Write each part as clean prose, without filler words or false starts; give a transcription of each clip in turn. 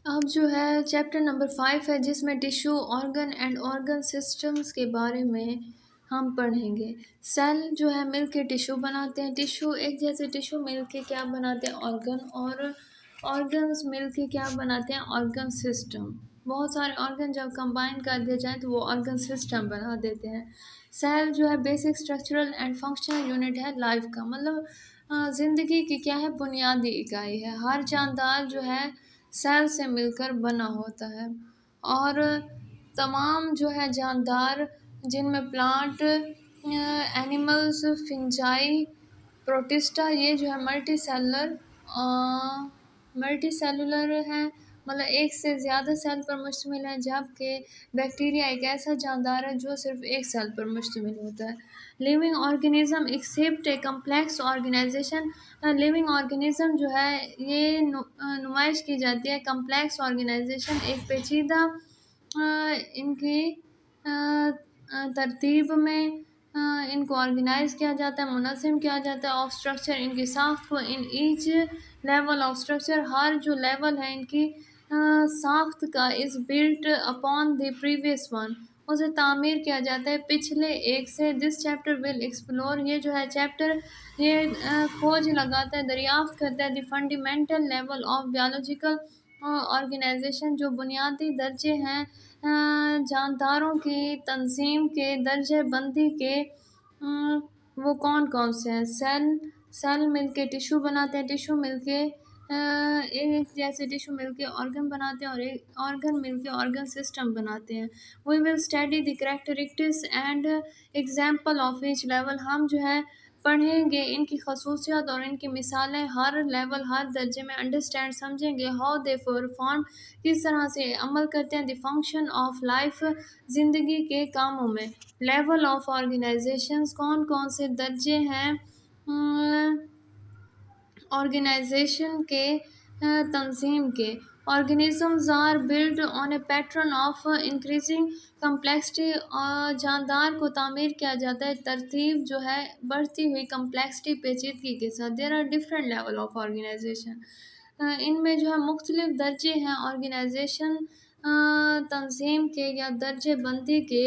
अब जो है चैप्टर नंबर 5 है जिसमें tissue organ and organ systems के बारे में हम पढ़ेंगे। सेल जो है मिलके टिश्यू बनाते हैं, टिश्यू एक जैसे टिश्यू मिलके क्या बनाते हैं ऑर्गन, और ऑर्गन्स मिलके क्या बनाते हैं ऑर्गन सिस्टम। बहुत सारे ऑर्गन जब कंबाइन कर दिए जाएँ तो वो ऑर्गन सिस्टम बना देते हैं। सेल जो है basic structural and functional unit है लाइफ का, मतलब ज़िंदगी की क्या है बुनियादी इकाई है। हर जानदार जो है सेल से मिलकर बना होता है, और तमाम जो है जानदार जिनमें प्लांट, एनिमल्स, फिंजाई, प्रोटिस्टा, ये जो है मल्टी सेलुलर हैं, मतलब एक से ज़्यादा सेल पर मुश्तमिल है, जबकि बैक्टीरिया एक ऐसा जानदार है जो सिर्फ एक सेल पर मुश्तमिल होता है। Living organism except a complex organisation. Living organism जो है ये नुमाइश की जाती है कम्प्लेक्स ऑर्गेनाइजेशन, एक पेचीदा इनकी तरतीब में इनको ऑर्गेनाइज किया जाता है, मुनज़्ज़म किया जाता है। ऑफ स्ट्रक्चर, इनकी साख्त को in each level of structure, हर जो लेवल है इनकी साख्त का is built upon the previous one, उसे तामीर किया जाता है पिछले एक से। दिस चैप्टर विल एक्सप्लोर, ये जो है चैप्टर ये खोज लगाता है, दरियाफ्त करता है the fundamental level of biological organisation, जो बुनियादी दर्जे हैं जानदारों की तंजीम के, दर्जे बंदी के, वो कौन कौन से हैं। सेल मिलके टिश्यू बनाते हैं, टिश्यू मिलके एक जैसे टिश्यू मिलके ऑर्गन बनाते हैं, और एक ऑर्गन मिलके ऑर्गन सिस्टम बनाते हैं। We will study the characteristics and example of each level, हम जो है पढ़ेंगे इनकी खसूसियत और इनकी मिसालें, हर लेवल हर दर्जे में अंडरस्टैंड समझेंगे। हाउ दे परफॉर्म, किस तरह से अमल करते हैं। द फंक्शन ऑफ लाइफ, ज़िंदगी के कामों में। लेवल ऑफ ऑर्गेनाइजेशंस, कौन कौन से दर्जे हैं ऑर्गेनाइजेशन के, तंजीम के। Organisms are build on a pattern of increasing complexity, जानदार को तामीर किया जाता है तरतीब जो है बढ़ती हुई कम्प्लेक्सिटी पेचीदगी के साथ। There are different level of organisation, इनमें जो है मुख्तलिफ दर्जे हैं ऑर्गेनाइजेशन तंजीम के या दर्जे बंदी के।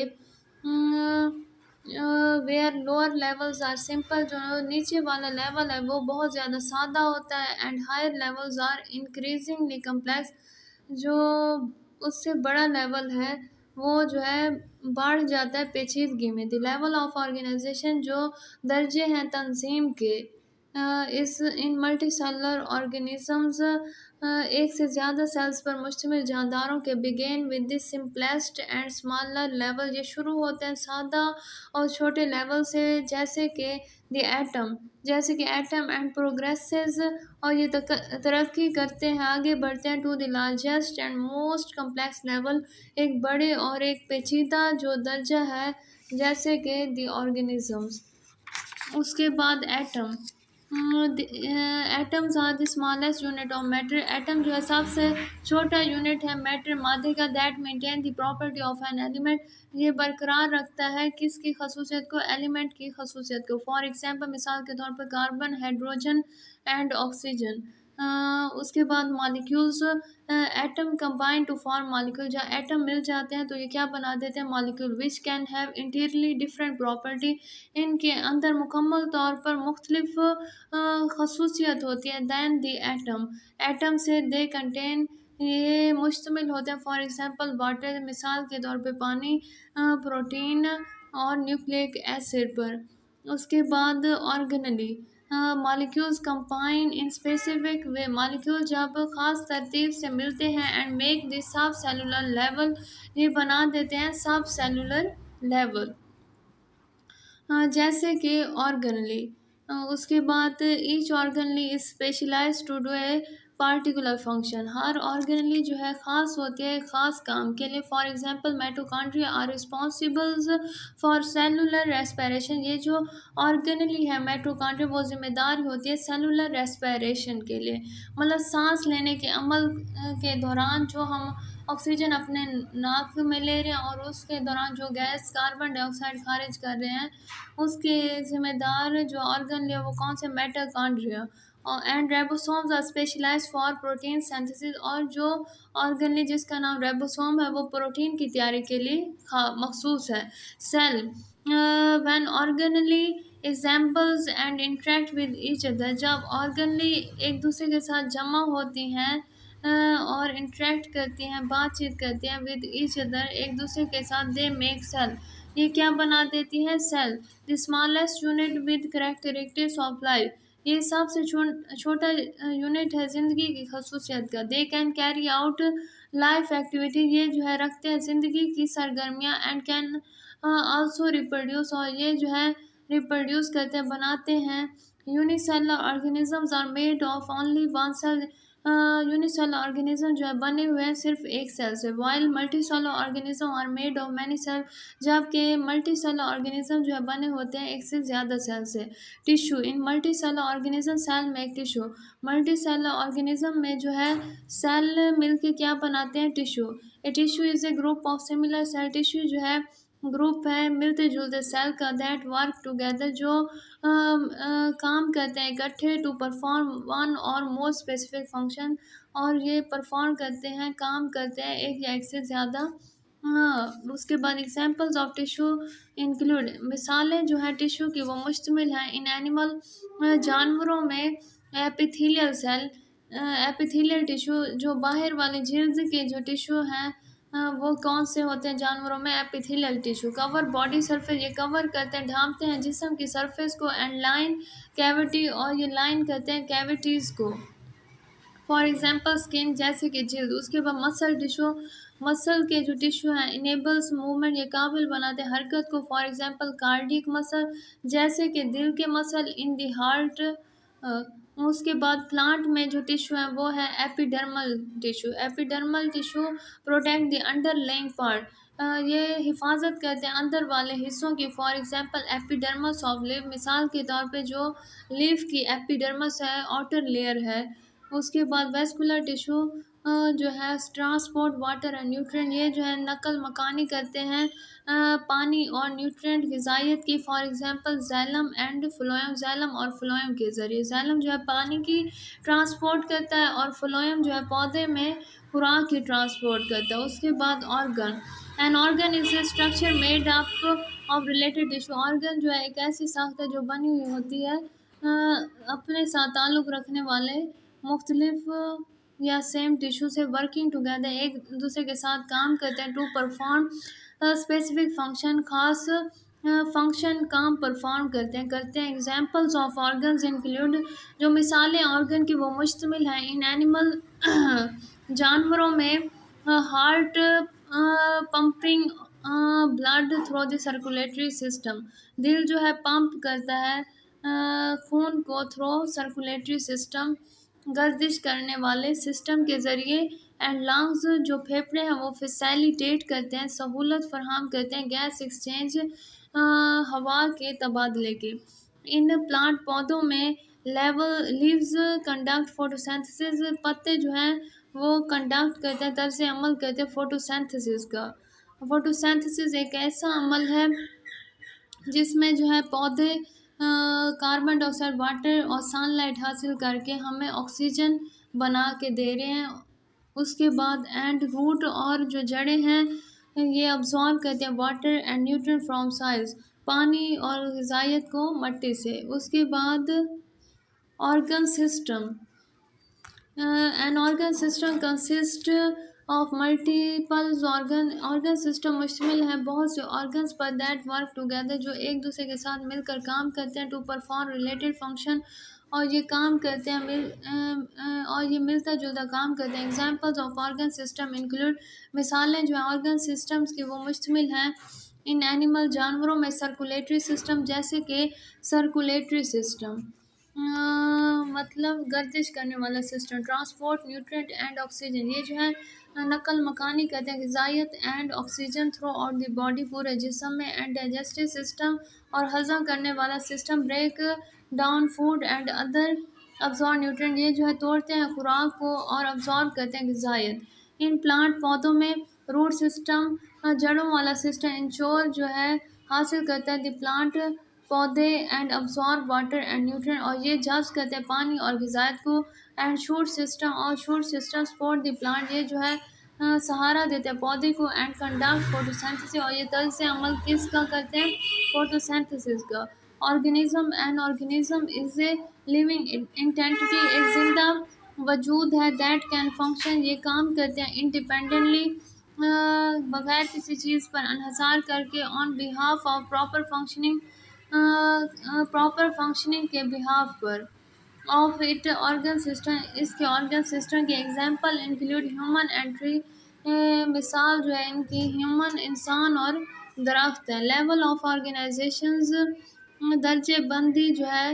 Where lower levels are simple, जो नीचे वाला लेवल है वो बहुत ज़्यादा सादा होता है, and higher levels are increasingly complex, जो उससे बड़ा लेवल है वो जो है बढ़ जाता है पेचीदगी में। द लेवल ऑफ ऑर्गेनाइजेशन, जो दर्जे हैं तंजीम के इस इन मल्टी सेलुलर ऑर्गेनिज़म्स, एक से ज़्यादा सेल्स पर मुश्तमिल जानदारों के begin with the simplest and smaller level, ये शुरू होते हैं सादा और छोटे लेवल से, जैसे कि द एटम, जैसे कि एटम, एंड प्रोग्रेसेस, और ये तरक्की करते हैं, आगे बढ़ते हैं to the largest and most complex level, एक बड़े और एक पेचीदा जो दर्जा है, जैसे कि द ऑर्गेनिज़म्स। उसके बाद atom, atoms are the smallest unit of matter, atom जो है सबसे छोटा यूनिट है मैटर मादे का। That maintain the property of an element, ये बरकरार रखता है किसकी खसूसियत को, एलिमेंट की खसूसियत को। फॉर एग्जांपल, मिसाल के तौर पर कार्बन, हाइड्रोजन एंड ऑक्सीजन। उसके बाद molecules, atom combine to form molecule, जहाँ एटम मिल जाते हैं तो ये क्या बना देते हैं molecule, which can have interiorly different property, इनके अंदर मुकम्मल तौर पर मुख्तलिफ खसूसियत होती है दैन दी एटम, एटम से दे कंटेन, ये मुश्तमिल होते हैं। फॉर एग्ज़ाम्पल वाटर, मिसाल के तौर पे पानी, प्रोटीन और न्यूक्लिक एसिड पर। उसके बाद organelle, molecules combine in specific way, molecule जब ख़ास तरतीब से मिलते हैं and make the sub cellular level, ये बना देते हैं सब सेलुलर लेवल, जैसे कि ऑर्गनली। उसके बाद each organelle is specialise to do a particular function, हर ऑर्गनली जो है ख़ास होती है ख़ास काम के लिए। For example mitochondria are responsibles for cellular respiration, ये जो ऑर्गनली है माइटोकॉन्ड्रिया वो ज़िम्मेदार होती है सेलुलर रेस्पिरेशन के लिए, मतलब सांस लेने के अमल के दौरान जो हम ऑक्सीजन अपने नाक में ले रहे हैं और उसके दौरान जो गैस कार्बन डाइऑक्साइड खारिज कर रहे हैं, उसके ज़िम्मेदार जो ऑर्गन है वो कौन से, mitochondria. And ribosomes are specialise for protein synthesis, और जो ऑर्गनली जिसका नाम रेबोसोम है वो प्रोटीन की तैयारी के लिए मखसूस है। Cell when organelle examples and interact with each other, जब ऑर्गनली एक दूसरे के साथ जमा होती हैं और इंटरेक्ट करती हैं, बातचीत करती हैं विद ईच अदर, एक दूसरे के साथ, दे मेक सेल, ये क्या बना देती है? Cell. The smallest unit with characteristics of life, ये सबसे छोटा यूनिट है ज़िंदगी की खसूसियत का। They can carry out life activity, ये जो है रखते हैं ज़िंदगी की सरगर्मियाँ। एंड कैन आल्सो रिप्रोड्यूस, और ये जो है रिप्रोड्यूस करते हैं, बनाते हैं। Unicellular organisms are made of only one cell, unicellular organism जो है बने हुए हैं सिर्फ एक सेल से। While multicellular organism are made of many cell, जबकि मल्टीसेलुलर ऑर्गेनिज्म जो है बने होते हैं एक से ज़्यादा सेल से। Tissue in multicellular organism cell make tissue, multicellular organism में जो है सेल मिलके क्या बनाते हैं? Tissue. A tissue is a group of similar cell, tissue जो है ग्रुप है मिलते जुलते सेल का, दैट वर्क टुगेदर, जो काम करते हैं इकट्ठे, टू परफॉर्म वन और मोर स्पेसिफिक फंक्शन, और ये परफॉर्म करते हैं, काम करते हैं एक या एक से ज़्यादा। हाँ, उसके बाद एग्जांपल्स ऑफ टिश्यू इंक्लूड, मिसालें जो है टिश्यू की वो मुश्तमिल हैं। इन एनिमल, जानवरों में एपिथेलियल सेल, एपिथेलियल टिश्यू, जो बाहर वाले जिल्द के जो टिश्यू हैं वो कौन से होते हैं जानवरों में? Epithelial tissue. Cover body surface, ये कवर करते हैं, ढांपते हैं जिस्म की सरफेस को। एंड लाइन कैविटी, और ये लाइन करते हैं कैविटीज़ को। फॉर एग्जांपल स्किन, जैसे कि जिल्द। उसके बाद मसल टिश्यू, मसल के जो टिश्यू हैं इनेबल्स मूवमेंट, ये काबिल बनाते हैं हरकत को। फॉर एग्जांपल कार्डियक मसल, जैसे कि दिल के मसल। इन द हार्ट, उसके बाद प्लांट में जो टिश्यू है वो है epidermal tissue. Epidermal tissue protect the under laying part, ये हिफाजत करते हैं अंदर वाले हिस्सों की। For example epidermis of live, मिसाल के तौर पे जो लिव की एपिडर्मस है, आउटर लेयर है। उसके बाद वेस्कुलर टिश्यू जो है ट्रांसपोर्ट वाटर एंड न्यूट्रिएंट, ये जो है नकल मकानी करते हैं पानी और न्यूट्रिएंट ग़िज़ाइयत की। फॉर एग्जांपल जैलम एंड फ्लोएम, जैलम और फ्लोएम के ज़रिए। जैलम जो है पानी की ट्रांसपोर्ट करता है और फ्लोएम जो है पौधे में खुराक की ट्रांसपोर्ट करता है। उसके बाद organ, an organ is a structure made up of related tissue, organ जो है एक ऐसी साख्त है जो बनी हुई होती है अपने साथ ताल्लुक़ रखने वाले मुख्तलिफ या सेम टिश्यू से, वर्किंग टुगेदर, एक दूसरे के साथ काम करते हैं, टू परफॉर्म स्पेसिफिक फंक्शन, खास फंक्शन काम परफॉर्म करते हैं। एग्जांपल्स ऑफ ऑर्गन्स इंक्लूड, जो मिसालें ऑर्गन की वो मुश्तमिल हैं। इन एनिमल, जानवरों में heart pumping blood through the circulatory system, दिल जो है पंप करता है खून को थ्रू सर्कुलेटरी सिस्टम, गर्दिश करने वाले सिस्टम के ज़रिए। एंड लंग्स, जो फेफड़े हैं वो फैसिलिटेट करते हैं, सहूलत फराहम करते हैं गैस एक्सचेंज, हवा के तबादले की। इन प्लांट, पौधों में लीव्स कंडक्ट फोटोसिंथेसिस, पत्ते जो हैं वो कंडक्ट करते हैं, तर्ज़ अमल करते हैं फोटोसिंथेसिस का। फोटोसिंथेसिस एक ऐसा अमल है जिसमें जो है पौधे कार्बन डाइऑक्साइड, वाटर और सनलाइट हासिल करके हमें ऑक्सीजन बना के दे रहे हैं। उसके बाद एंड रूट, और जो जड़ें हैं ये अब्जॉर्ब करते हैं water and nutrient from soils, पानी और ग़िज़ाइयत को मट्टी से। उसके बाद organ system, N organ system consist of multiple organ system मुश्तमिल है बहुत से ऑर्गन्स पर, दैट वर्क टुगेदर, जो एक दूसरे के साथ मिलकर काम करते हैं, टू परफॉर्म रिलेटेड फंक्शन, और ये काम करते हैं और ये मिलता जुलता काम करते हैं। Examples of organ system include, मिसालें जो ऑर्गन सिस्टम्स की वो मुश्तमिल हैं। इन एनिमल, जानवरों में सर्कुलेटरी सिस्टम, जैसे कि सर्कुलेटरी सिस्टम मतलब गर्दिश करने वाला system. Transport nutrient and oxygen, ये जो है नकल मकानी करते हैं ग़िज़ाइयत and oxygen throughout the body, पूरे जिस्म में। एंड डाइजेस्टिव सिस्टम, और हज़म करने वाला system. Break down food and other absorb nutrient, ये जो है तोड़ते हैं खुराक को और अब्जॉर्ब करते हैं ग़िज़ाइयत। इन प्लांट, पौधों में रूट सिस्टम, जड़ों वाला सिस्टम। इंश्योर जो है हासिल करता है द प्लांट पौधे and absorb water and nutrient, और ये जज्ब करते हैं पानी और ग़िज़ात को। And shoot system support the plant, ये जो है सहारा देते हैं पौधे को। एंड कंडक्ट फोटोसिंथेसिस, और ये तर्ज अमल किसका करते हैं? फोटोसिंथेसिस का। ऑर्गेनिज्म इज ए लिविंग इंटेंटिटी, एक जिंदा वजूद है। दैट कैन फंक्शन, ये काम करते हैं इंडिपेंडेंटली, बगैर किसी चीज़ पर अनहसार करके। On behalf of proper functioning के बिहाफ पर ऑफ इट ऑर्गन सिस्टम, इसके ऑर्गन सिस्टम के example include human and tree, मिसाल जो है इनकी ह्यूमन, इंसान और दरख्त है। लेवल ऑफ ऑर्गेनाइजेशंस, दर्जे बंदी जो है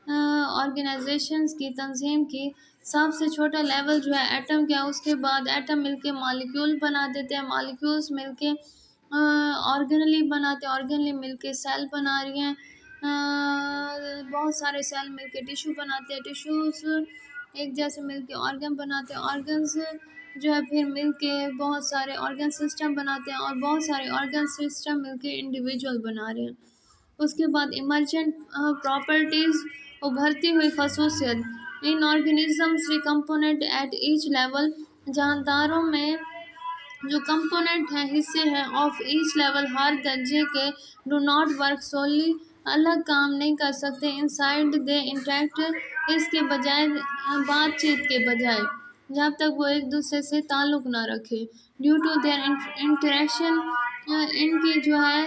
ऑर्गेनाइजेशंस की तंजीम की। सबसे छोटा लेवल जो है एटम का, उसके बाद एटम मिलके मॉलिक्यूल बना देते हैं, मॉलिक्यूल्स मिलके ऑर्गेनली बनाते हैं, ऑर्गेनली मिलके सेल बना रही हैं, बहुत सारे सेल मिलके टिश्यू बनाते हैं, टिश्यूज एक जैसे मिलके ऑर्गन बनाते हैं, ऑर्गन्स जो है फिर मिलके बहुत सारे ऑर्गन सिस्टम बनाते हैं, और बहुत सारे ऑर्गन सिस्टम मिलके इंडिविजुअल बना रहे हैं। उसके बाद इमर्जेंट प्रॉपर्टीज़, उभरती हुई खसूसियत। इन ऑर्गेनिजम्स के कंपोनेंट एट ईच लेवल, जानदारों में जो कंपोनेंट हैं, हिस्से हैं, ऑफ ईच लेवल, हर दर्जे के, डू नॉट वर्क सोली, अलग काम नहीं कर सकते, इनसाइड दे इंटरेक्ट, इसके बजाय बातचीत के बजाय, जब तक वो एक दूसरे से ताल्लुक़ ना रखे। ड्यू टू देयर इंटरेक्शन, इनकी जो है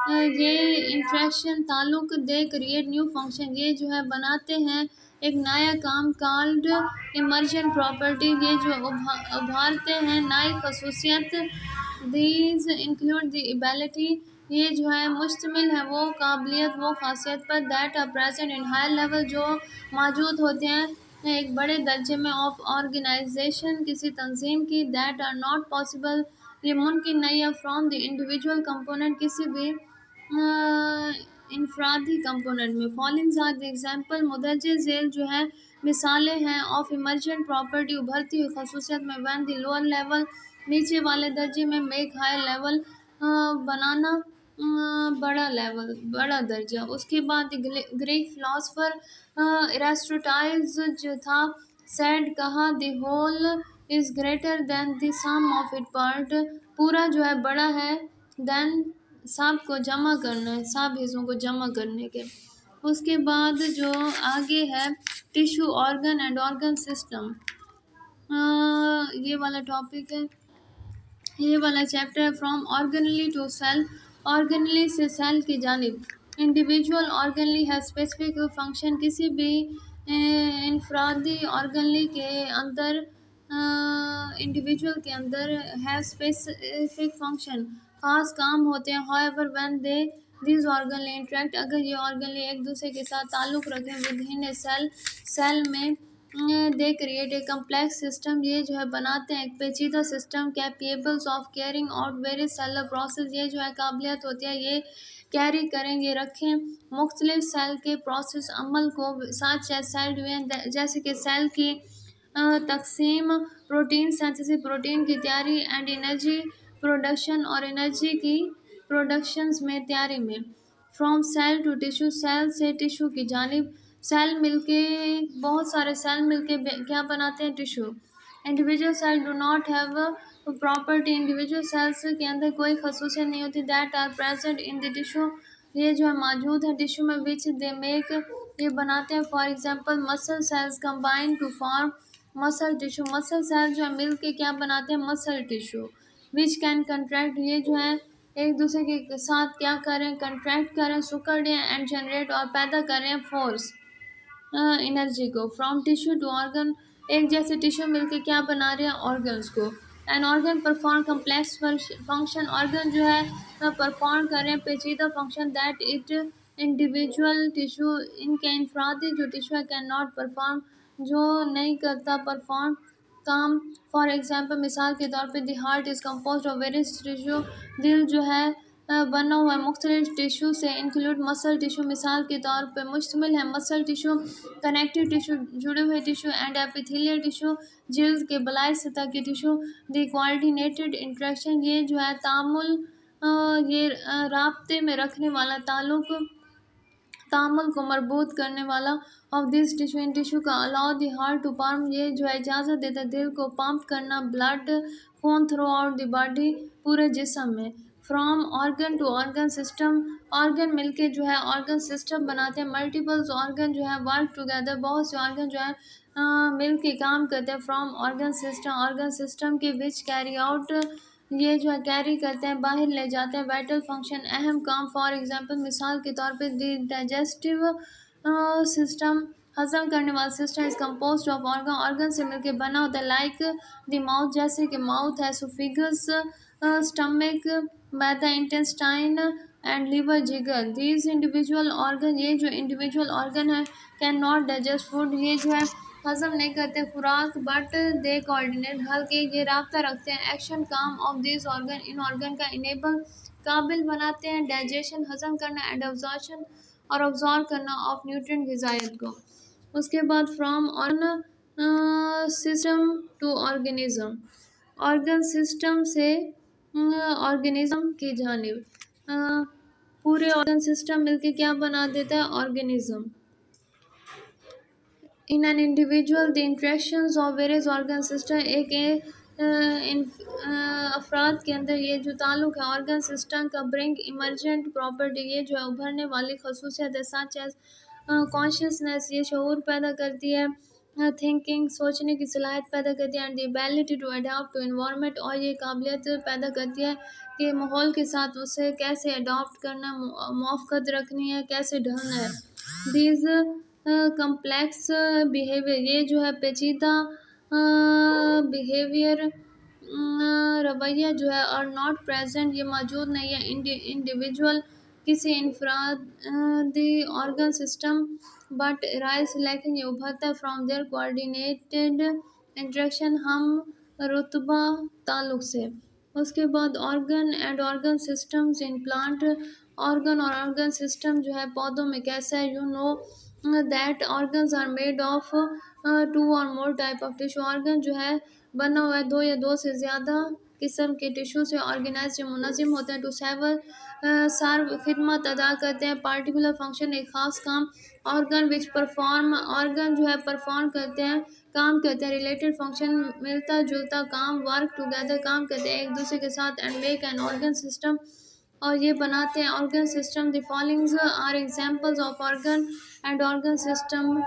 ये इंटरेक्शन ताल्लुक़, दे क्रिएट न्यू फंक्शन, ये जो है बनाते हैं एक नया काम, कॉल्ड इमर्जेंट प्रॉपर्टी, ये जो उभारते हैं नई खसूसियत। दीज इंक्लूड द एबिलिटी, ये जो है मुश्तमिल है वो काबिलियत, वो खासियत पर, that are present in higher level, जो मौजूद होते हैं एक बड़े दर्जे में, ऑफ ऑर्गेनाइजेशन, किसी तंजीम की। दैट आर नॉट पॉसिबल, ये मुमकिन नहीं है, फ्रॉम द इंडिविजुअल कंपोनेंट, किसी भी इनफरादी कंपोनेंट में। फॉलोइंग आर द एग्जांपल, मुदर्जे झेल जो है मिसालें हैं, ऑफ इमर्जेंट प्रॉपर्टी, उभरती हुई खसूसियत में। वन द लोअर लेवल, नीचे वाले दर्जे में। मेक हाई लेवल, बनाना बड़ा लेवल, बड़ा दर्जा। उसके बाद ग्रीक फिलोसफर एरिस्टोटाइल्स जो था, सेड कहा, the whole is greater than the sum of it part, पूरा जो है बड़ा है देन सब को जमा करना है, सब हिस्सों को जमा करने के। उसके बाद जो आगे है tissue, organ and organ system, ये वाला टॉपिक है, ये वाला चैप्टर है। From organelle to cell, organelle से सेल की जानिब। इंडिविजुअल ऑर्गनली है स्पेसिफिक फंक्शन, किसी भी इनफरादी ऑर्गनली के अंदर, इंडिविजुअल के अंदर है स्पेसिफिक फंक्शन, खास काम होते हैं। However when they this organelle interact, अगर ये ऑर्गनली एक दूसरे के साथ ताल्लुक़ रखें within a cell, cell में, they create a complex system, ये जो है बनाते हैं एक पेचीदा system. Capables of carrying out various cellular process, ये जो है काबिलियत होती है ये कैरी करें, ये रखें मुख्तलिफ सेल के प्रोसेस अमल को। साथ सेल डिवीजन, जैसे कि सेल की तकसीम, प्रोटीन सिंथेसिस, प्रोटीन की तैयारी, एंड एनर्जी प्रोडक्शन, और एनर्जी की प्रोडक्शंस में, तैयारी में। From cell to tissue, cell से टिश्यू की जानिब। सेल मिलके, बहुत सारे सेल मिलके क्या बनाते हैं? Tissue. Individual cell do not have property, individual cells के अंदर कोई खसूसियत नहीं होती। That are present in the tissue, ये जो है मौजूद है टिश्यू में। विच दे मेक, ये बनाते हैं। For example muscle cells combine to form muscle tissue, muscle cell जो है मिल के क्या बनाते हैं? Muscle tissue. Which can contract, ये जो है एक दूसरे के साथ क्या करें? कंट्रैक्ट करें, सुकड़ हैं, एंड जनरेट, और पैदा करें फोर्स, एनर्जी को। फ्रॉम टिश्यू टू ऑर्गन, एक जैसे टिश्यू मिलके क्या बना रहे हैं? ऑर्गन्स को। An organ perform complex function, organ जो है परफॉर्म करें पेचीदा function. That it individual tissue, इनके इंफरादी जो टिश्यू है कैन नॉट परफॉर्म, जो नहीं करता परफॉर्म काम। फॉर एग्जाम्पल, मिसाल के तौर पे the heart is compose of various tissue, दिल जो है बना हुआ है मुख्तलिफ टिश्यू से। इंक्लूड मसल टिश्यू, मिसाल के तौर पे मुश्तमिल है मसल टिश्यू, कनेक्टिव टिश्यू, जुड़े हुए टिश्यू, एंड एपिथेलियल टिश्यू, जिल्द के बलाई सतह की टिश्यू। द कोऑर्डिनेटेड इंटरेक्शन, ये जो है तामुल, ये राब्ते में रखने वाला, तामुल को मजबूत करने वाला of this tissue in tissue का allow the heart to pump, ये जो है इजाज़त देता है दिल को पंप करना ब्लड खून थ्रू आउट द बॉडी, पूरे जिस्म में। From organ to organ system, organ मिलके जो है ऑर्गन सिस्टम बनाते हैं। मल्टीपल्स ऑर्गन जो है वर्क टुगेदर, बहुत से ऑर्गन जो है मिल के काम करते हैं। फ्रॉम ऑर्गन सिस्टम के विच कैरी आउट, ये जो है कैरी करते हैं, बाहर ले जाते हैं। वाइटल फंक्शन, अहम काम। फॉर एग्जांपल, मिसाल के तौर पे डाइजेस्टिव सिस्टम, हजम करने वाला system is compose of organ, organ से मिलकर बना होता है। लाइक द माउथ, जैसे कि माउथ है, सोफिगस, स्टमक, मैदा, इंटेस्टाइन एंड लिवर, जिगर। दीज इंडिविजुअल ऑर्गन, ये जो इंडिविजुअल ऑर्गन है, कैन नॉट डाइजेस्ट फूड, ये जो है हजम नहीं करते खुराक, बट दे कोऑर्डिनेट, हल्के ये राब्ता रखते हैं। एक्शन काम ऑफ दिस ऑर्गन, इन ऑर्गन का इनेबल, काबिल बनाते हैं डाइजेशन, हजम करना, एंड अब्जॉर्प्शन और अब्जॉर्ब करना ऑफ न्यूट्रिएंट ग़िज़ाइत को। उसके बाद from organ system to organism, organ system से ऑर्गेनिज्म की जानिब, पूरे ऑर्गन सिस्टम मिलके क्या बना देता है, organism. In an individual the interactions of various organ system, एक अफराद के अंदर ये जो ताल्लुक है ऑर्गन सिस्टम का, ब्रिंग इमरजेंट प्रॉपर्टी, ये जो है उभरने वाली खसूसियत है। सच एज कॉन्शियसनेस, ये शऊर पैदा करती है। थिंकिंग, सोचने की सलाहियत पैदा करती है। And the ability to adapt to environment, और ये काबिलियत पैदा करती है कि माहौल के साथ उसे कैसे अडॉप्ट करना, मुआफ़क़त रखनी है, कैसे ढलना है। दीज कम्प्लेक्स बिहेवियर, ये जो है पेचीदा बिहेवियर, रवैया जो है, और नॉट प्रेजेंट, ये मौजूद नहीं है इंडिविजुअल किसी इनफरादी ऑर्गन सिस्टम, बट राइज, लेकिन ये उभरता है फ्रॉम देयर कोऑर्डिनेटेड इंट्रैक्शन, हम रुतबा ताल्लुक से। उसके बाद organ and organ systems in plant, organ और ऑर्गन सिस्टम जो है पौधों में कैसा है। You know that organs are made of two और more type of tissue, organ जो है बना हुआ है दो या दो से ज़्यादा किस्म के टिश्यू से ऑर्गेनाइज, जो मुनज़्ज़म होते हैं। टू सेवर सर्व, खिदमत अदा करते हैं। पार्टिकुलर फंक्शन, एक ख़ास काम। ऑर्गन विच परफॉर्म, ऑर्गन जो है परफॉर्म करते हैं, काम करते हैं। रिलेटेड फंक्शन, मिलता जुलता काम। वर्क टुगेदर, काम करते हैं एक दूसरे के साथ। And make an organ system, और ये बनाते हैं organ system. The followings are examples of organ and organ system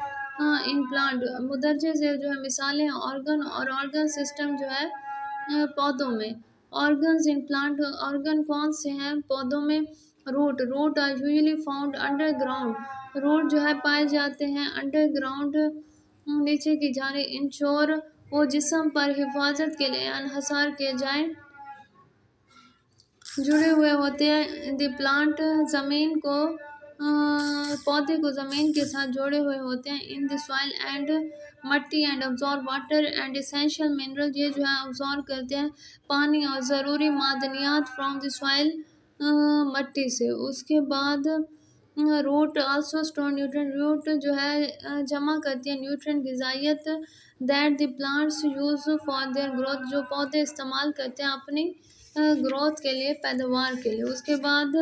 in plant, मुदर्जे से जो है मिसालें हैं ऑर्गन और ऑर्गन सिस्टम जो है पौधों में। ऑर्गन्स इन प्लांट, ऑर्गन कौन से हैं पौधों में। Root, root are usually found underground, root जो है पाए जाते हैं अंडरग्राउंड, नीचे की जाने। इंश्योर, वो जिस्म पर हिफाजत के लिए अनहसार किए जाएँ, जुड़े हुए होते हैं। द प्लांट, ज़मीन को, पौधे को ज़मीन के साथ जोड़े हुए होते हैं। इन द सॉइल एंड, मट्टी, and absorb water and essential mineral, ये जो है अब्जॉर्ब करते हैं पानी और ज़रूरी मादनियात फ्रॉम द सॉइल, मट्टी से। उसके बाद root also store nutrient, root जो है जमा करती है न्यूट्रिएंट ग़िज़ाइयत, that the plants use for their growth, जो पौधे इस्तेमाल करते हैं अपनी ग्रोथ के लिए, पैदावार के लिए। उसके बाद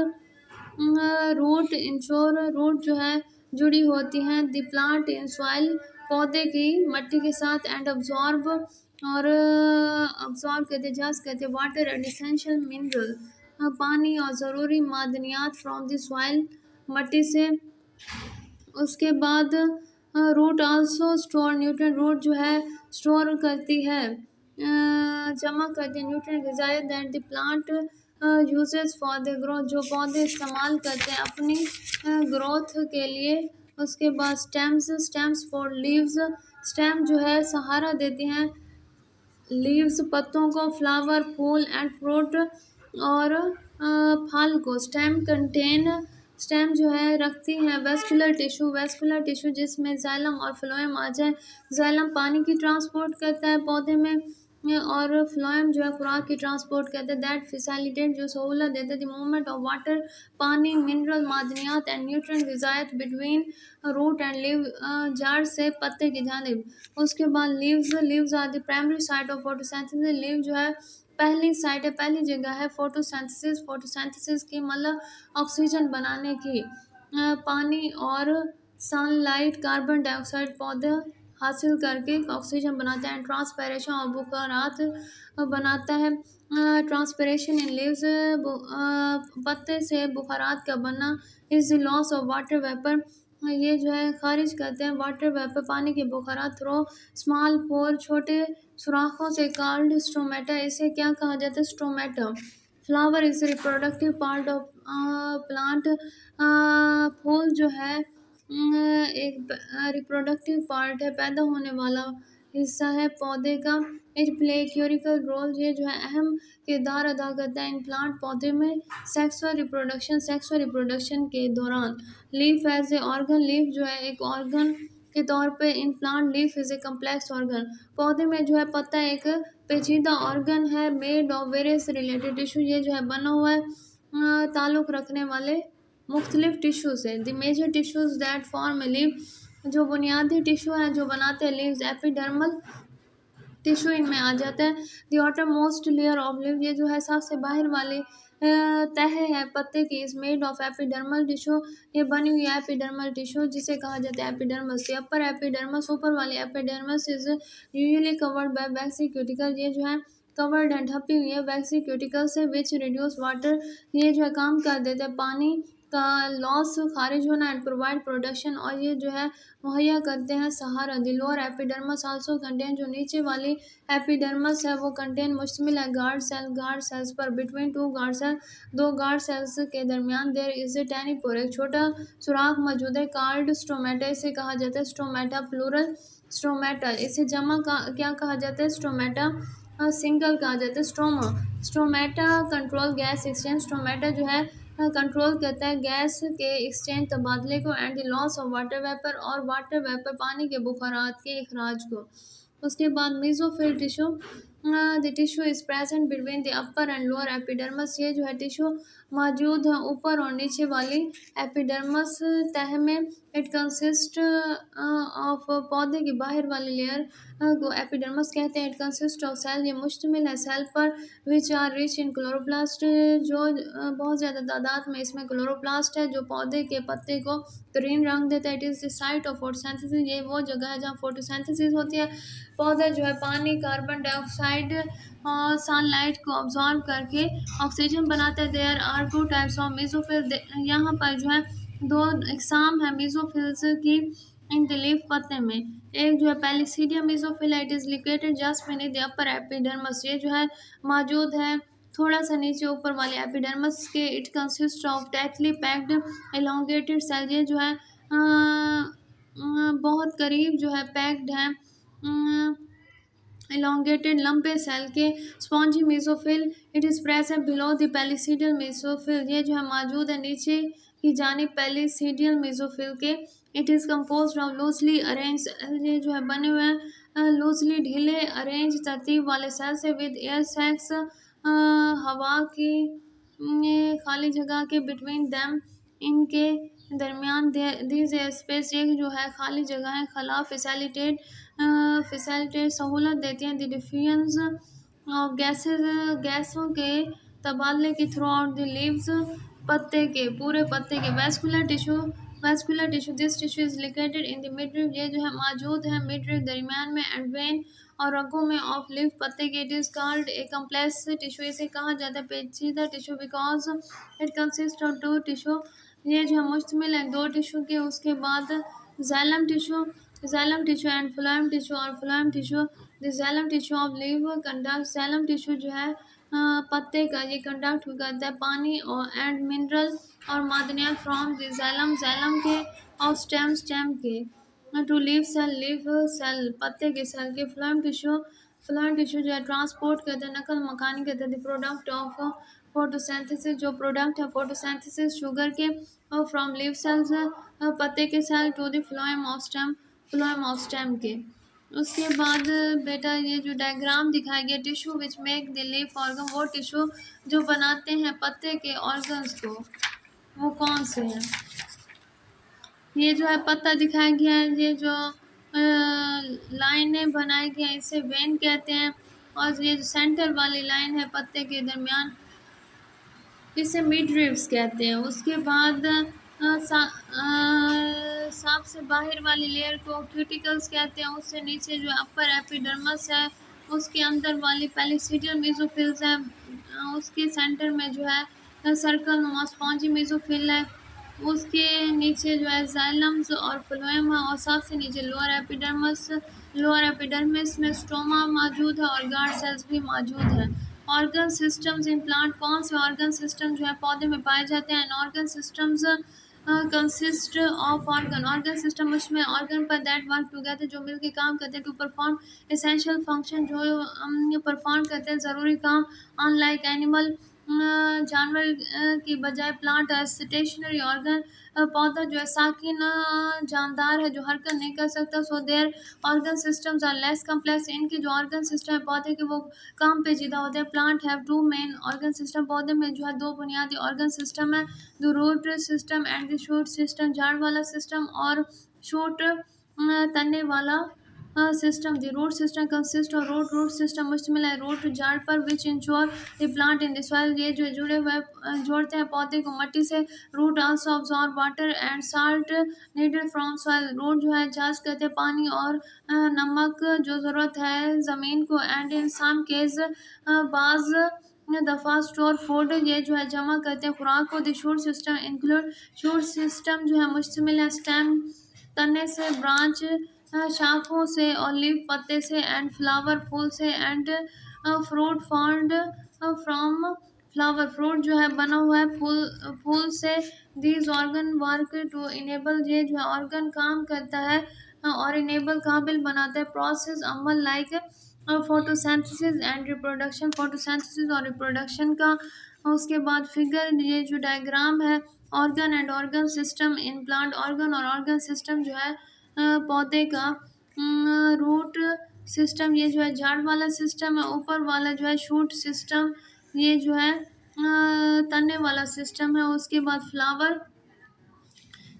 रूट इंश्योर, रूट जो है जुड़ी होती हैं द प्लांट इन सॉइल, पौधे की मट्टी के साथ। एंड अब्जॉर्ब, और अब्जॉर्ब करते, जज करते वाटर एंड एसेंशियल मिनरल, पानी और ज़रूरी मादनियात फ्रॉम द सॉइल, मट्टी से। उसके बाद root also store nutrient, root जो है स्टोर करती है, जमा करती है न्यूट्रिएंट ग़िज़ाइयत, that the plant uses for the growth, जो पौधे इस्तेमाल करते हैं अपनी ग्रोथ के लिए। उसके बाद stems, stems for leaves, stem जो है सहारा देती हैं लीव्स, पत्तों को। फ्लावर, फूल एंड फ्रूट, और फल को। स्टेम कंटेन, स्टेम जो है रखती हैं वेस्कुलर टिश्यू, वेस्कुलर टिश्यू जिसमें जाइलम और फ्लोएम आ जाए। जाइलम पानी की ट्रांसपोर्ट करता है पौधे में, और फ्लोएम जो है खुराक की ट्रांसपोर्ट करते हैं। दैट फैसिलिटेट, जो सहूलत देते हैं द मूवमेंट ऑफ वाटर, पानी, मिनरल, मादनियात एंड न्यूट्रिएंट ग़िज़ाइयत बिटवीन रूट एंड लीव, जड़ से पत्ते की जानिब। उसके बाद leaves, leaves are the primary site of photosynthesis, leave जो है पहली साइट है, पहली जगह है फोटोसिंथेसिस, फोटोसिंथेसिस की मतलब ऑक्सीजन बनाने की। पानी और सनलाइट कार्बन डाइऑक्साइड पौधा हासिल करके ऑक्सीजन बनाता है। ट्रांसपैरेशन और बुखारात बनाता है। ट्रांसपैरेशन इन लीव्स पत्ते से बुखारात का बनना is the loss of water vapour. ये जो है खारिज करते हैं वाटर वेपर पानी के बुखारात थ्रो स्मॉल पोर छोटे सुराखों से कॉल्ड स्टोमेटा। इसे क्या कहा जाता है? Stomata. Flower is reproductive part of plant. फूल जो है एक रिप्रोडक्टिव पार्ट है, पैदा होने वाला हिस्सा है पौधे का। It play crucial role. ये जो है अहम किरदार अदा करता है इन प्लांट पौधे में सेक्सुअल रिप्रोडक्शन के दौरान। Leaf as a organ. Leaf जो है एक ऑर्गन के तौर पे in plant leaf is a complex organ. पौधे में जो है पत्ता एक पेचीदा ऑर्गन है made of various related tissue. ये जो है बना हुआ है ताल्लुक़ रखने वाले मुख्तलिफ टिश्यू से। The major tissues that form a leaf. जो बुनियादी टिश्यू हैं जो बनाते हैं लीव्स एपिडर्मल टिश्यू इनमें आ जाता है। The outer most layer of leave. ये जो है सबसे बाहर वाली तह है पत्ते की is made of epidermal tissue. ये बनी हुई है एपिडर्मल टिश्यू जिसे कहा जाता है एपिडर्मस। द अपर एपिडर्मस ऊपर वाली epidermis is usually covered by vaccine cuticle. ये जो है कवर्ड एंड ढपी हुई है वैक्सी क्यूटिकल से विच रिड्यूस वाटर। ये जो है काम कर देते हैं पानी का लॉस खारिज होना एंड प्रोवाइड प्रोडक्शन। और ये जो है मुहैया करते हैं सहारा। The lower epidermis also contain. जो नीचे वाली एपिडर्मस है वो कंटेन मुश्तमिल है गार्ड सेल्स पर। बिटवीन टू गार्ड सेल दो गार्ड सेल्स के दरमियान देयर इज ए टैनी पोर एक छोटा सुराख मौजूद है कॉल्ड स्टोमेटा। इसे कहा जाता है स्टोमेटा प्लूरल स्टोमेटा। इसे जमा का क्या कहा जाता है? स्टोमेटा सिंगल कहा जाता है stroma. Stomata control gas exchange. Stomata जो है कंट्रोल करता है गैस के एक्सचेंज तबादले को and the loss of water vapour और वाटर वेपर पानी के बुखारात के अखराज को। उसके बाद mesophyll tissue. The tissue is present between the upper and lower epidermis. ये जो है टिश्यू मौजूद है ऊपर और नीचे वाली एपिडर्मस तह में। इट कंसिस्ट ऑफ पौधे की बाहर वाली लेयर को एपिडर्मस कहते हैं। It consist of cell. ये मुश्तमिल है सेल पर which are rich in chloroplast. जो बहुत ज़्यादा तादाद में इसमें क्लोरोप्लास्ट है जो पौधे के पत्ते को ग्रीन रंग देता है। It is the site of photosynthesis. ये वो जगह है जहाँ फोटोसिंथेसिस होती है। पौधा जो है पानी कार्बन डाइऑक्साइड और सनलाइट को ऑब्जॉर्व करके ऑक्सीजन बनाता है। There are two types of mesophyll. यहाँ पर जो है दो इकसाम है मीजोफिल्स की इन द लीफ पत्ते में। एक जो है पेलिसीडियम मीजोफिल है। It is located just beneath the upper epidermis. ये जो है मौजूद है थोड़ा सा नीचे ऊपर वाले एपिडर्मस के। It consist of tightly packed elongated cell. ये जो है बहुत करीब जो है पैक्ड है elongated लंबे सेल के। Spongy mesophyll. It is present below the palisade mesophyll. ये जो है मौजूद है नीचे की जानिब पेलिसीडियल मेसोफिल के। It is compose of loosely arrange. ये जो है बने हुए हैं लूजली ढीले अरेंज तरतीब वाले सेल से विद एयर सैक्स हवा की खाली जगह के बिटवीन दैम इनके दरमियान दीज स्पेस। एक जो है खाली जगह है खला फैसिलिटेट सहूलत देती हैं द डिफ्यूजन्स ऑफ गैसों के तबादले की थ्रू आउट द लीव्स पत्ते के पूरे पत्ते के। Vascular tissue this tissue is located in the midrib. ये जो है मौजूद है मिडरिव दरमियान में एंड वेन और रगों में ऑफ लीफ पत्ते के। It is called a complex tissue. इसे कहा जाता है पेचीदा tissue because it consist of two tissue. ये जो है मुश्तमिल है दो टिश्यू के। उसके बाद xylem tissue and phloem tissue और phloem tissue. The xylem tissue of leave conduct. Xylem tissue जो है पत्ते का ये कंडक्ट करता है पानी और एंड मिनरल और मादनियात फ्रॉम द जाइलम के और स्टेम के टू लीव सेल पत्ते के सेल के। फ्लोएम टिश्यू जो है ट्रांसपोर्ट करते हैं नकल मकानी करते हैं द प्रोडक्ट ऑफ फोटोसिंथेसिस। जो प्रोडक्ट है फोटोसिंथेसिस शुगर के और फ्रॉम लीव सेल्स पत्ते के cell to the phloem of stem के। उसके बाद बेटा ये जो डायग्राम दिखाया गया tissue which make the leaf organ. वो टिश्यू जो बनाते हैं पत्ते के ऑर्गन्स को वो कौन से हैं? ये जो है पत्ता दिखाया गया है। ये जो लाइनें बनाई गई हैं इसे वेन कहते हैं। और ये जो सेंटर वाली लाइन है पत्ते के दरमियान इसे मिड रिव्स कहते हैं। उसके बाद सांप से बाहर वाली लेयर को क्यूटिकल्स कहते हैं। उससे नीचे जो अपर एपिडर्मस है, उसके अंदर वाली पेलिसिडियल मेसोफिल्स है। उसके सेंटर में जो है सर्कल नुमा स्पॉन्जी मेसोफिल है। उसके नीचे जो है जाइलम्स और फ्लोएम है, और सबसे नीचे लोअर एपिडर्मिस में स्ट्रोमा मौजूद है और गार्ड सेल्स भी मौजूद है। ऑर्गन सिस्टम्स इन प्लांट, कौन से ऑर्गन सिस्टम जो है पौधे में पाए जाते हैं? Organ systems consist of organ system, उसमें ऑर्गन पर दैट वर्क टुगेदर, जो मिलकर काम करते हैं, टू परफॉर्म एसेंशियल फंक्शन, जो परफॉर्म करते हैं ज़रूरी काम। अनलाइक एनिमल, जानवर की बजाय प्लांट स्टेशनरी ऑर्गन, पौधा जो है साकिन जानदार है जो हरकत नहीं कर सकता। So their organ systems are less complex, इनके जो ऑर्गन सिस्टम है पौधे के वो काम पेचीदा होते हैं। Plant have two main organ system, पौधे में जो है दो बुनियादी ऑर्गन सिस्टम है, the root system and the shoot system, झाड़ वाला सिस्टम और शूट तने वाला system. The root system consist of root system मुश्तमिल है रूट झाड़ पर, which ensure the plant in the soil, ये जो जुड़े हुए जोड़ते हैं पौधे को मट्टी से। Root also absorb water and salt needed from soil, root जो है चार्ज करते हैं पानी और नमक जो ज़रूरत है ज़मीन को। एंड इन सम केस बाज दफ़ा स्टोर फूड, ये जो है जमा करते हैं खुराक को। The shoot system include, shoot system जो है मुश्तमिल है स्टेम तने से, ब्रांच शाखों से, और लीफ पत्ते से, एंड फ्लावर फूल से, and fruit found from flower, fruit जो है बना हुआ है फूल फूल से। These organ work to enable, ये जो है ऑर्गन काम करता है और इनेबल काबिल बनाता है process Amal like photosynthesis and reproduction, photosynthesis और रिप्रोडक्शन का। उसके बाद फिगर, ये जो डायग्राम है organ and organ system in plant, organ और ऑर्गन सिस्टम जो है पौधे का। रूट सिस्टम, ये जो है झाड़ वाला सिस्टम है। ऊपर वाला जो है शूट सिस्टम, ये जो है तने वाला सिस्टम है। उसके बाद फ्लावर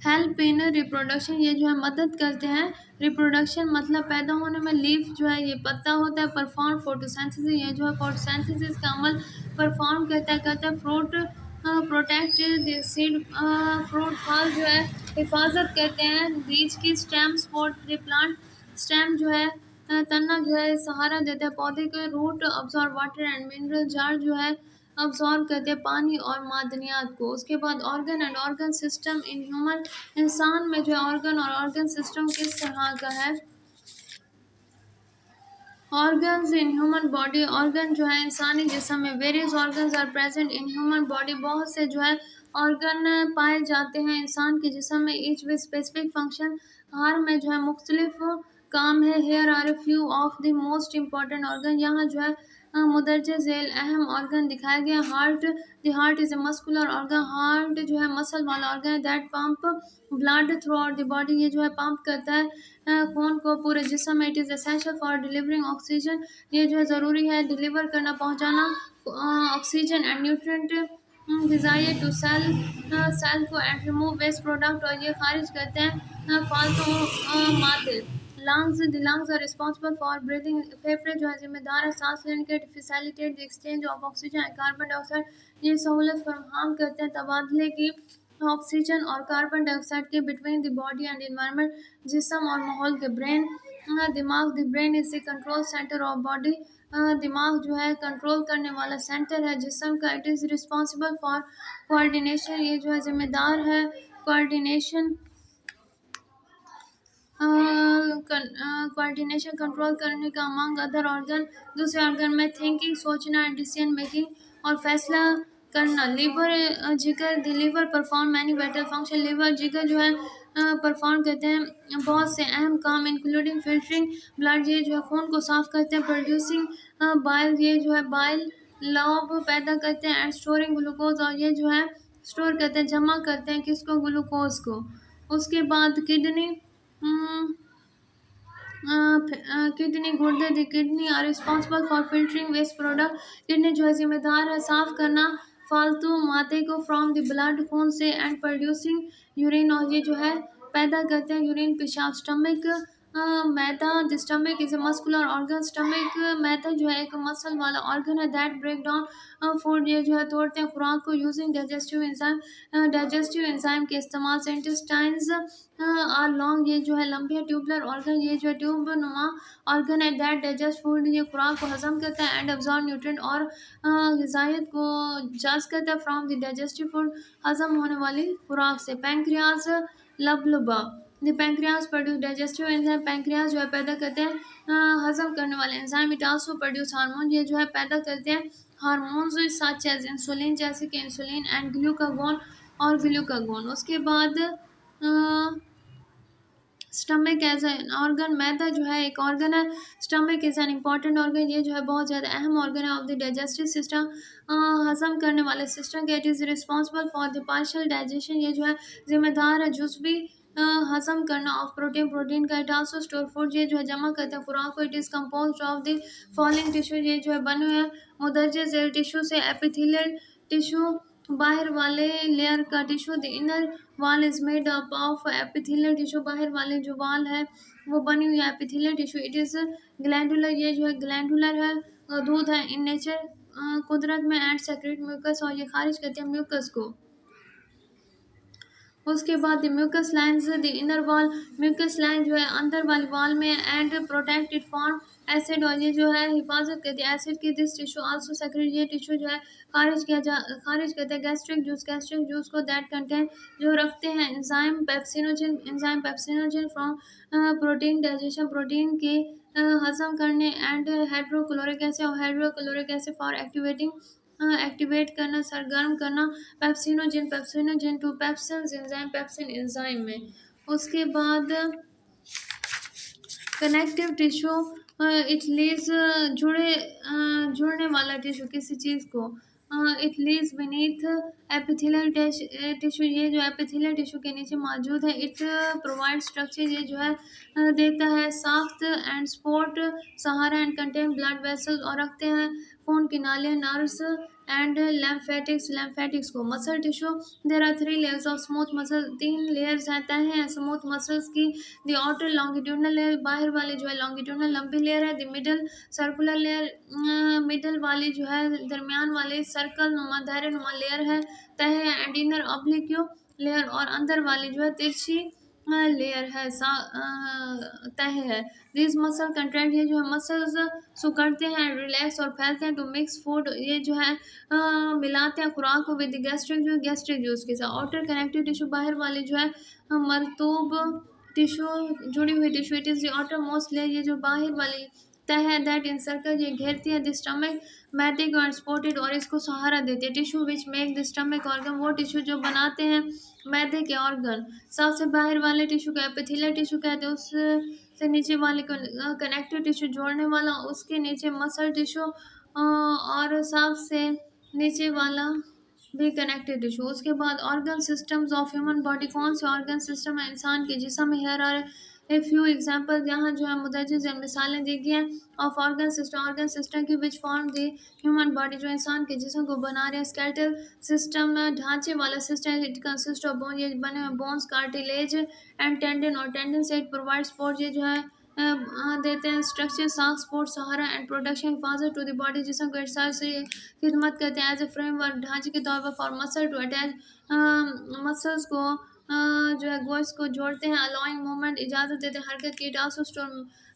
हेल्प इन रिप्रोडक्शन, ये जो है मदद करते हैं रिप्रोडक्शन मतलब पैदा होने में। लीफ जो है ये पत्ता होता है। परफॉर्म फोटोसिंथेसिस, ये जो है फोटोसिंथेसिस का अमल परफॉर्म करता है। Fruit protect the seed, fruit फल जो है हिफाजत करते हैं बीज की। Stem support the plant, stem जो है तना जो है सहारा देता है पौधे के। Root absorb water and mineral, झाड़ जो है अब्सॉर्ब करते हैं पानी और मादनियात को। उसके बाद organ and organ system in human, इंसान में जो है ऑर्गन और ऑर्गन सिस्टम किस तरह का है? Organs in human body, organ जो है इंसानी जिस्म में। Various organs are present in human body, बहुत से जो है ऑर्गन पाए जाते हैं इंसान के जिस्म में। ईच विद स्पेसिफिक फंक्शन, हर में जो है मुख्तलिफ काम है। Here are a few of the most important organ, यहाँ जो है मुदरजे झेल अहम ऑर्गन दिखाया गया। Heart, the heart is a muscular organ, heart जो है मसल वाला ऑर्गन है। That pump blood throughout the body, ये जो है पंप करता है खून को पूरे जिस्म में। It is essential for delivering oxygen, ये जो है ज़रूरी है डिलीवर करना, पहुंचाना oxygen and nutrient desire to cell को, एंड रिमूव वेस्ट प्रोडक्ट, और ये खारिज करते हैं फालतू मादे। Lungs, the lungs are responsible for breathing, फेफड़े जो है जिम्मेदार है सांस लेने के। Facilitate the exchange of oxygen and carbon dioxide, ये सहूलत फराहम करते हैं तबादले की ऑक्सीजन और कार्बन डाइऑक्साइड के between the body and environment, जिस्म और माहौल के। ब्रेन, दिमाग, the brain is the control centre of body, दिमाग जो है कंट्रोल करने वाला सेंटर है जिस्म का। It is responsible for coordination, ये जो है जिम्मेदार है कोऑर्डिनेशन, कोऑर्डिनेशन कंट्रोल करने का अमंग अदर ऑर्गन। दूसरे ऑर्गन में थिंकिंग, सोचना एंड डिसीजन मेकिंग और फैसला करना। लीवर, जिगर, the liver perform many vital function, liver जिगर जो है परफॉर्म करते हैं बहुत से अहम काम, इंक्लूडिंग फिल्टरिंग ब्लड, ये जो है खून को साफ करते हैं। प्रोड्यूसिंग बाइल, ये जो है बाइल लौब पैदा करते हैं। एंड स्टोरिंग ग्लूकोज, और ये जो है स्टोर करते हैं जमा करते हैं किसको? ग्लूकोज को। उसके बाद किडनी, किडनी गुर्दे, the kidney are responsible for filtering waste product, kidney जो है जिम्मेदार है साफ करना फालतू मादे को फ्रॉम द ब्लड, खून से। एंड प्रोड्यूसिंग यूरिन, और ये जो है पैदा करते हैं यूरिन पेशाब। स्टमक मैदा the stomach is a muscular organ. Stomach मैदा जो है एक मसल वाला ऑर्गन है दैट ब्रेक डाउन फूड, ये जो है तोड़ते हैं खुराक को using digestive enzyme. Digestive enzyme के इस्तेमाल से इंटेस्टाइन्स आर लॉन्ग, ये जो है लंबी है। ट्यूबलर ऑर्गन, ये जो है ट्यूब नुमा ऑर्गन है दैट डाइजेस्ट फूड, ये खुराक को हजम करता है। एंड अब्जॉर्ब न्यूट्रिएंट, और ग़िज़ाइत को जज़्ब करता है फ्रॉम द डाइजेस्टिव फूड, हजम होने वाली खुराक से। पैंक्रियाज लबलबा, the pancreas produce digestive enzyme, pancreas जो है पैदा करते हैं हजम करने वाले enzyme. It also produce hormone, ये जो है पैदा करते हैं हार्मोन्स सच एज इंसुलिन, जैसे कि इंसुलिन एंड ग्लूकागोन और ग्लूकागोन। उसके बाद स्टमक एज एन ऑर्गन, मैदा जो है एक ऑर्गन है। Stomach is an important organ, ये जो है बहुत ज़्यादा अहम ऑर्गन है ऑफ द डाइजेस्टिव सिस्टम, हजम करने वाले सिस्टम के। It is responsible for the partial digestion, ये जो है जिम्मेदार है जुज़वी हजम करना ऑफ प्रोटीन, प्रोटीन का। इट आल्सो स्टोर फूड, ये जो है जमा करता है खुराक को। It is compose of the following tissue, ये जो है बने हुए हैं मुदर्ज जेल टिश्यू से। एपिथेलियल टिश्यू, बाहर वाले लेयर का tissue. The inner wall is made up of epithelial tissue, बाहर वाले जो वॉल है वो बनी हुई है epithelial tissue. It is glandular, ये जो है ग्लैंडुलर है, दूध है इन नेचर कुदरत में। एंड सेक्रेट म्यूकस, और ये खारिज करते हैं म्यूकस को। उसके बाद the mucus lines, the inner wall, mucus line जो है अंदर वाली वॉल में। And protect it from acid, और ये जो है हिफाजत करती है एसिड की। दिस टिश्यू आल्सो सेक्रेट, ये टिश्यू जो है खारिज करते हैं गैस्ट्रिक जूस को दैट कंटेंट, जो रखते हैं enzyme pepsinogen from protein digestion, protein के हजम करने। एंड हाइड्रोक्लोरिक एसिड, और हाइड्रोक्लोरिक एसिड फॉर एक्टिवेट करना, सरगर्म करना पेप्सिनोजन टू पेप्सिन एंजाइम में। उसके बाद कनेक्टिव टिश्यू, इट लीज जुड़ने वाला टिश्यू किसी चीज़ को। It lease beneath epithelial tissue, ये जो एपिथेलियल टिश्यू के नीचे मौजूद है। इट प्रोवाइड स्ट्रक्चर, ये जो है देता है साफ्त एंड सपोर्ट सहारा एंड कंटेन ब्लड वेसल्स, और रखते हैं खून की नालियाँ नर्व्स एंड लैम्फेटिक्स को। Muscle tissue, there are 3 layers of smooth muscle, 3 layers रहता है स्मूथ मसल्स की। द आउटर लॉन्गिट्यूडनल लेयर, बाहर वाले जो है लॉन्गिट्यूडनल लंबी लेयर है। The middle circular layer, middle वाली जो है दरमियान वाले सर्कल नुमा दायरे नुमा लेयर है तह है। एंड इनर ऑब्लिक्यू लेयर, और अंदर वाली जो है तिरछी लेयर है तह है। दिस मसल कंट्रैक्ट, ये जो है मसल्स सुकड़ते हैं रिलैक्स और फैलते हैं। टू मिक्स फूड, ये जो है मिलाते हैं खुराक को विद गैस्ट्रिक जूस के साथ। आउटर कनेक्टिव टिश्यू, बाहर वाले जो है मरतूब टिश्यू, जुड़ी हुई tissue. It is the outer most layer, ये जो बाहर वाली तह है दैट इन सर्कल, ये घेरती है द स्टमक मैदे को एंड सपोर्टेड, और इसको सहारा देती है। Tissue which make the stomach organ, वो टिश्यू जो बनाते हैं मैदे के ऑर्गन। सबसे बाहर वाले टिश्यू को एपिथेलियल टिश्यू कहते हैं। उससे नीचे वाले को कनेक्टिव टिश्यू जोड़ने वाला, उसके नीचे मसल टिश्यू, और सबसे नीचे वाला भी कनेक्टिव टिश्यू। उसके बाद organ systems of human body, कौन से ऑर्गन सिस्टम है इंसान के जिस्म में। Here are a few example, यहाँ जो है मुदर्जिज मिसालें दी गई हैं ऑफ ऑर्गन सिस्टम की which form the human body, जो इंसान के जिस्म को बना रहे हैं। स्केलेटल सिस्टम, ढांचे वाला system, it consist of bone, ये बने हुए बोन्स कार्टिलेज एंड टेंडन, और टेंडन से इट प्रोवाइड सपोर्ट, ये जो है देते हैं स्ट्रक्चर साख सपोर्ट सहारा एंड प्रोडक्शन हिफाजत टू द बॉडी, जिसम को इरसाल से खिदमत करते हैं एज ए फ्रेमवर्क, ढांचे के तौर पर for muscle to attach, muscles को जो है गोश्त को जोड़ते हैं। अलाउइंग मूवमेंट, इजाज़त देते हैं हरकत की। इट आल्सो स्टोर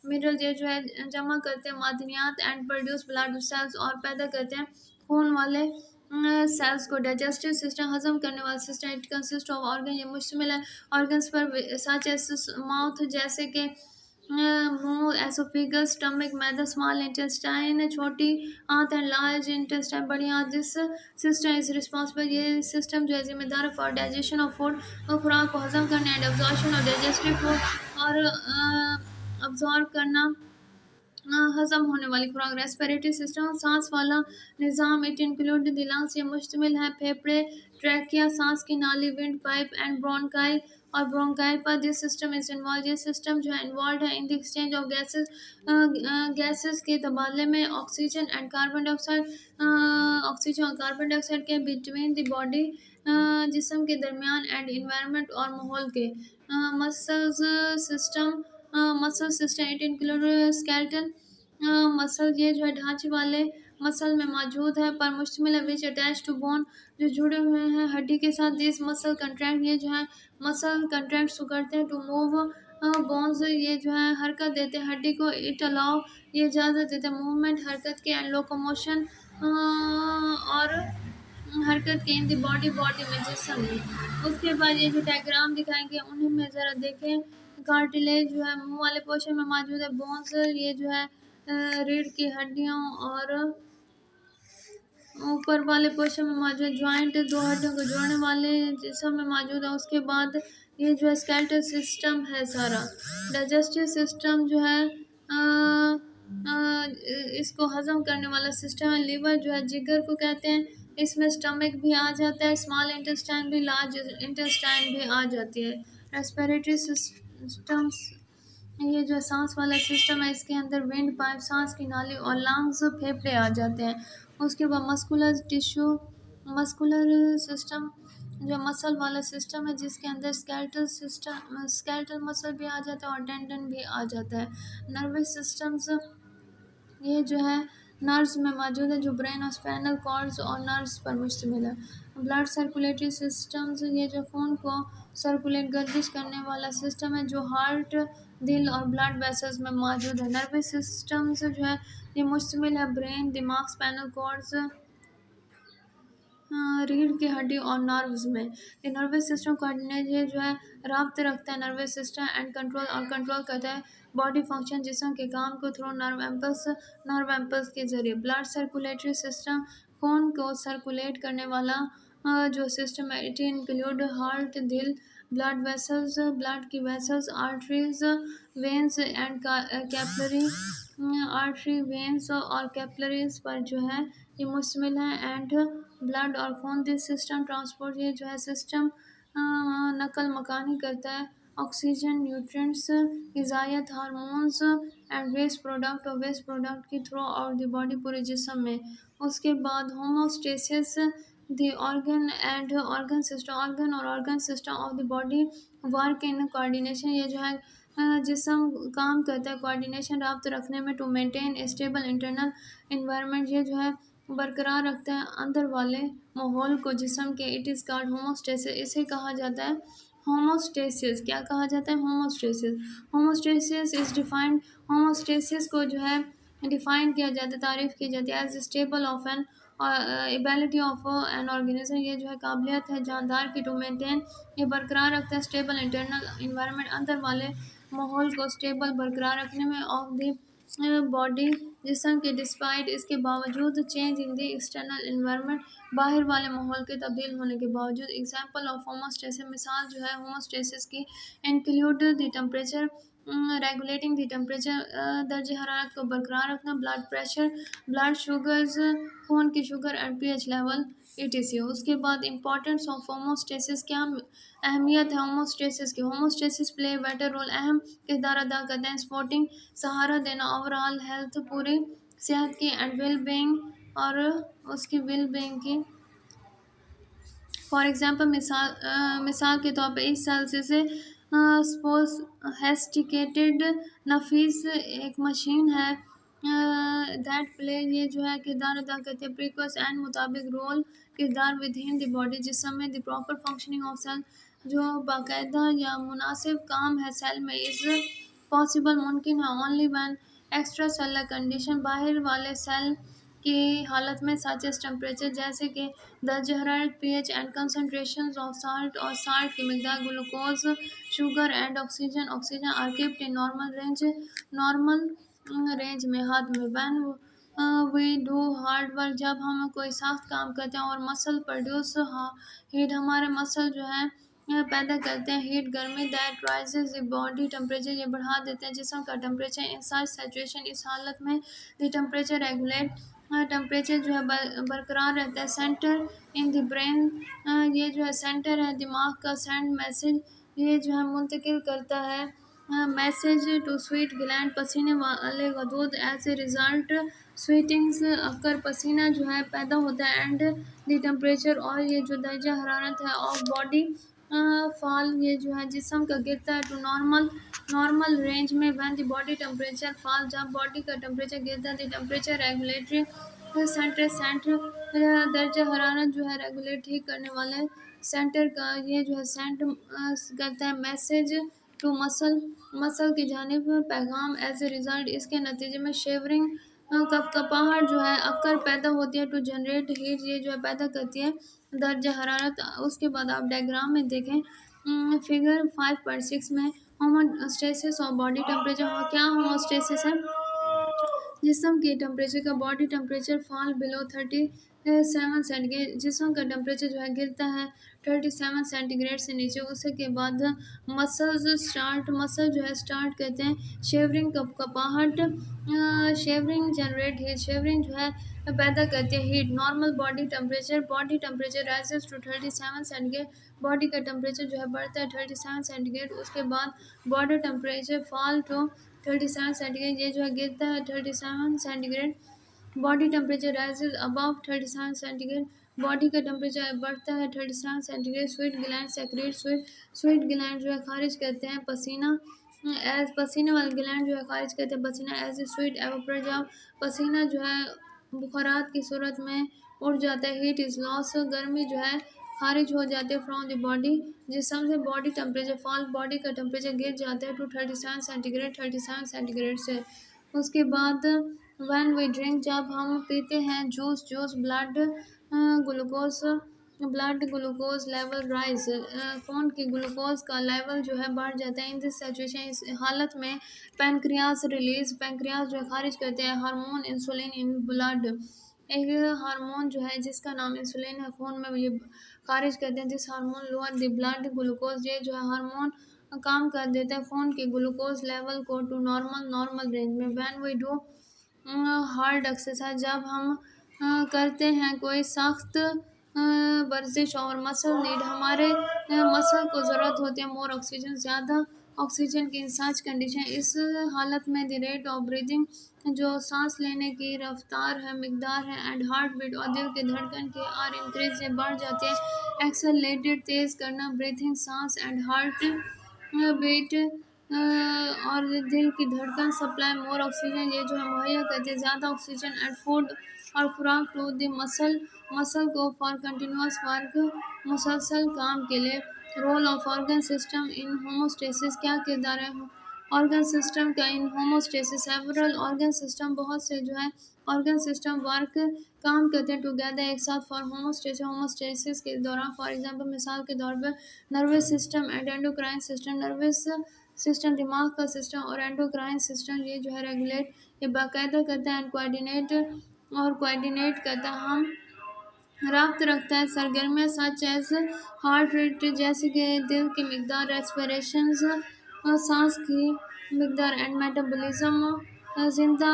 मिनरल, ये जो है जमा करते हैं मादनियात। एंड प्रोड्यूस ब्लड सेल्स, और पैदा करते हैं खून वाले सेल्स को। डाइजेस्टिव सिस्टम, हजम करने वाला system, it consist of organ, ये मुश्तमिल है ऑर्गन्स पर सच एस माउथ, जैसे कि मुंह, एसोफेगस, स्टमक, मैदा, स्मॉल इंटेस्टाइन छोटी आंत, एंड लार्ज इंटेस्टाइन बड़ी आंत। दिस सिस्टम इज रिस्पॉन्सिबल, ये सिस्टम जो है जिम्मेदार है फॉर डाइजेशन ऑफ फूड, खुराक को हजम करने and absorption of digestive food, और अब्जॉर्ब करना हजम होने वाली खुराक। रेस्पिरेटरी सिस्टम, सांस वाला निज़ाम, इट इंक्लूड द लंग्स, ये मुश्तमिल है फेफड़े, ट्रैकिया, सांस की नाली, विंड पाइप एंड ब्रोंकाई, और ब्रोंकाई पर। दिस सिस्टम इज इन्वॉल्व, ये सिस्टम जो है इन्वॉल्व है in the exchange of gases के तबादले में oxygen and carbon dioxide, oxygen और कार्बन डाइऑक्साइड के बिटवीन द बॉडी, जिस्म के दरमियान, एंड इन्वायरमेंट और माहौल के। Muscles system, muscle system it include skeletal muscle, ये जो है ढांचे वाले मसल में मौजूद है, पर मुश्तमिल है, विच अटैच टू बोन, जो जुड़े हुए हैं हड्डी के साथ। दिस मसल कंट्रैक्ट, ये जो है मसल कंट्रैक्ट करते हैं टू मूव बोन्स, ये जो है हरकत देते हैं हड्डी को। इट अलाउ, ये इजाज़त देते हैं मूवमेंट, हरकत के, एंड लोकोमोशन, और हरकत के इन द बॉडी, बॉडी में, जिस्म में। उसके बाद ये जो डायग्राम दिखाएंगे उन्हें में ज़रा देखें। कार्टिलेज जो है मुंह वाले पोर्शन में मौजूद है। बोन्स, ये जो है रीढ़ की हड्डियों और ऊपर वाले पोर्शन में मौजूद जॉइंट, दो हड्डियों को जोड़ने वाले जिस्म में मौजूद है। उसके बाद ये जो है स्केलेटल सिस्टम है सारा। डाइजेस्टिव सिस्टम जो है इसको हजम करने वाला सिस्टम है। लीवर जो है जिगर को कहते हैं। इसमें स्टमक भी आ जाता है, स्मॉल इंटेस्टाइन भी, लार्ज इंटेस्टाइन भी आ जाती है। रेस्पिरेटरी सिस्टम्स, ये जो सांस वाला सिस्टम है, इसके अंदर विंड पाइप, सांस की नाली और लंग्स, फेफड़े आ जाते हैं। उसके बाद मस्कुलर टिश्यू, मस्कुलर सिस्टम जो मसल वाला सिस्टम है, जिसके अंदर स्केलेटल सिस्टम, स्केलेटल मसल भी आ जाता है और टेंडन भी आ जाता है। नर्वस सिस्टम्स, ये जो है नर्व्स में मौजूद है, जो ब्रेन और स्पाइनल कॉर्ड्स और नर्व्स पर मुश्तमिल है। ब्लड सर्कुलेटरी सिस्टम्स, ये जो खून को सर्कुलेट, गर्दिश करने वाला सिस्टम है, जो हार्ट, दिल और ब्लड वेसल्स में मौजूद है। नर्वस सिस्टम्स जो है ये मुश्तमिल है ब्रेन, दिमाग, स्पाइनल कॉर्ड्स, रीढ़ की हड्डी और नर्व्स में। ये नर्वस सिस्टम कोऑर्डिनेट, ये जो है राब्ते रखता है नर्वस सिस्टम एंड कंट्रोल, और कंट्रोल करता है बॉडी फंक्शन, जिस्म के काम को थ्रू नर्व एम्पल्स के जरिए। ब्लड सर्कुलेटरी सिस्टम, खून को सर्कुलेट करने वाला जो सिस्टम है। इट इंक्लूड हार्ट, दिल, ब्लड वेसल्स, ब्लड की vessels, arteries, veins and capillary, artery, veins और कैपलरीज पर जो है ये मुश्तमिल है। एंड ब्लड और खून, दिस सिस्टम ट्रांसपोर्ट, ये जो है सिस्टम नकल मकानी करता है ऑक्सीजन, न्यूट्रिएंट्स, ग़िज़ायत, हार्मोन्स एंड वेस्ट प्रोडक्ट और वेस्ट प्रोडक्ट की थ्रू आउट द बॉडी, पूरे जिस्म में। उसके बाद homeostasis, the organ system, organ और organ system of the body work in coordination, ये जो है जिसम काम करता है कोऑर्डिनेशन, राब्त रखने में, to maintain stable internal environment, ये जो है बरकरार रखता है अंदर वाले माहौल को जिस्म के। इट इज़ कॉल्ड होमोस्टेसिस, इसे कहा जाता है होमोस्टेसिस। क्या कहा जाता है? Homeostasis. Homeostasis is defined, homeostasis को जो है डिफाइन किया जाता है, तारीफ़ की जाती है as stable of an ability of an organism, ये जो है काबिलियत है जानदार की, टू मेंटेन, ये बरकरार रखता है स्टेबल इंटरनल इन्वायरमेंट, अंदर वाले माहौल को स्टेबल बरकरार रखने में, ऑफ द बॉडी, जिस्म के, डिस्पाइट, इसके बावजूद, change in the external environment, बाहर वाले माहौल के तब्दील होने के बावजूद। एग्जाम्पल ऑफ होमोस्टेसिस, मिसाल जो है होमोस्टेसिस की, include the temperature, regulating the temperature, दर्ज हरारत को बरकरार रखना, ब्लड प्रेशर, ब्लड शुगर्स, खून की sugar and pH level, etc। उसके बाद इंपॉर्टेंस ऑफ होमोस्टेसिस, क्या अहमियत है होमोस्टेसिस की। होमोस्टेसिस प्ले बेटर रोल, अहम किरदार अदा करते हैं सपोर्टिंग, सहारा देना, ओवरऑल हेल्थ, पूरी सेहत की, एंड वेल बीइंग, और उसकी वेल बीइंग की। फॉर एग्जांपल, मिसाल के तौर पे इस सेल्स से सोफिस्टिकेटेड, नफीस एक मशीन है, दैट प्ले, ये जो है किरदार अदा करते हैं प्रीक्वस एंड मुताबिक रोल, किरदार विद इन द बॉडी, जिसम में the proper functioning of cell, जो बाकायदा या मुनासिब काम है सेल में, इज़ पॉसिबल, मुमकिन है, only when extra cellular condition, बाहर वाले सेल की हालत में, सच एज टेम्परेचर, जैसे कि दर्ज हरारत, pH and concentration of salt, और साल्ट की मकदार, glucose, sugar and oxygen, oxygen are kept in normal range, normal range में। हाथ में when we do hard work, जब हम कोई सख्त काम करते हैं, और मसल प्रोड्यूस हीट, हमारे मसल जो है पैदा करते हैं हीट, गर्मी, that raises the body temperature, ये बढ़ा देते हैं जिस्म का टेम्परेचर। इन सच सिचुएशन, इस हालत में द टेम्परेचर रेगुलेट, टेम्परेचर जो है बरकरार रहता है। सेंटर इन द ब्रेन, ये जो है सेंटर है दिमाग का, सेंड मैसेज, ये जो है मुंतकिल करता है मैसेज टू स्वीट ग्लैंड, पसीने वाले गदूद, एज ए रिजल्ट स्वीटिंग्स अक्कर, पसीना जो है पैदा होता है, एंड द टेम्परेचर, और ये जो दर्जा हरारत है ऑफ बॉडी फॉल ये जो है जिस्म का गिरता है टू नॉर्मल नॉर्मल रेंज में when the body temperature fall, जब बॉडी का टेम्परेचर गिरता है द टेम्परेचर रेगुलेटरी सेंटर दर्जा हरारत जो है रेगुलेट ठीक करने वाले सेंटर का ये जो है सेंट करता है मैसेज टू मसल मसल की जानिब पैगाम। एज ए रिज़ल्ट इसके नतीजे में शेवरिंग कपकपाहट जो है अक्कर पैदा होती है टू जनरेट हीट, ये जो है पैदा करती है दर्जा हरारत। उसके बाद आप डायग्राम में देखें फिगर 5.6 में होमोस्टेसिस और बॉडी टेम्परेचर। क्या होमोस्टेसिस है? जिस्म के टेम्परेचर का body temperature fall below 37 centigrade, जिस्म का टेम्परेचर जो है गिरता है 37 सेंटीग्रेड से नीचे। उसके बाद मसल जो है स्टार्ट करते हैं शेवरिंग कपकपाहट, शेवरिंग जनरेट हीट, शेवरिंग जो है पैदा करती है heat. Normal body temperature rises to 37 centigrade, body का टेम्परेचर जो है बढ़ता है 37 सेंटीग्रेड। उसके बाद body temperature fall to 37 centigrade, ये जो है गिरता है 37 centigrade. Body temperature rises above 37 centigrade, body का टेम्परेचर बढ़ता है 37 centigrade. Sweet gland secrete, sweet gland जो है खारिज करते हैं पसीना, एज पसीने वाले ग्लैंड जो है खारिज करते हैं पसीना एज ए स्वीट एवोपरेट, जब पसीना जो है बुखारात की सूरत में उड़ जाता है। हीट इज़ लॉस, गर्मी जो है खारिज हो जाते हैं फ्रॉम द बॉडी, जिसम से बॉडी टेम्परेचर फॉल, बॉडी का टेम्परेचर गिर जाता है टू 37 सेंटीग्रेड, 37 सेंटीग्रेड से। उसके बाद व्हेन वी ड्रिंक, जब हम पीते हैं juice blood glucose level rise, खून की ग्लूकोज का लेवल जो है बढ़ जाता है। इन दिस सिचुएशन, इस हालत में पैंक्रियाज जो है खारिज करते हैं हार्मोन इंसुलिन इन ब्लड, एक हार्मोन जो है जिसका नाम इंसुलिन है, खून में ये खारिज करते हैं। This hormone lower the blood glucose, ये जो है हार्मोन काम कर देता है खून के ग्लूकोज लेवल को टू नॉर्मल रेंज में। When we do hard exercise, जब हम करते हैं कोई सख्त वर्जिश और मसल नीड, हमारे मसल को ज़रूरत होती है मोर ऑक्सीजन, ज़्यादा ऑक्सीजन की इन सच कंडीशन। इस हालत में द रेट ऑफ ब्रीदिंग, जो सांस लेने की रफ्तार है मिकदार है, एंड हार्ट बीट और दिल की धड़कन के आर इंक्रीज से बढ़ जाते हैं। एक्सेलरेटेड तेज़ करना ब्रीथिंग, सांस एंड हार्ट बीट और दिल की धड़कन सप्लाई मोर ऑक्सीजन, ये जो है मुहैया करते हैं ज़्यादा ऑक्सीजन एंड फूड और खुराक टू द मसल को फॉर कंटिन्यूस वर्क, मुसलसल काम के लिए। Role of organ system in homeostasis, क्या किरदार है ऑर्गन सिस्टम का in homeostasis? Several organ system, बहुत से जो है ऑर्गन सिस्टम वर्क काम करते हैं टुगेदर एक साथ फॉर होमोस्टेसिस के दौरान। फॉर एग्जांपल मिसाल के तौर पर nervous system and endocrine system, nervous system दिमाग का सिस्टम और एंडोक्राइन सिस्टम ये जो है रेगुलेट, ये बाकायदा करता है एंड कोऑर्डिनेट करता है, हम रब्त रखता है सरगर्मियाँ सच एज हार्ट रेट, जैसे कि दिल की मिकदार, रेस्पिरेशंस सांस की मिकदार एंड मेटाबॉलिज्म, जिंदा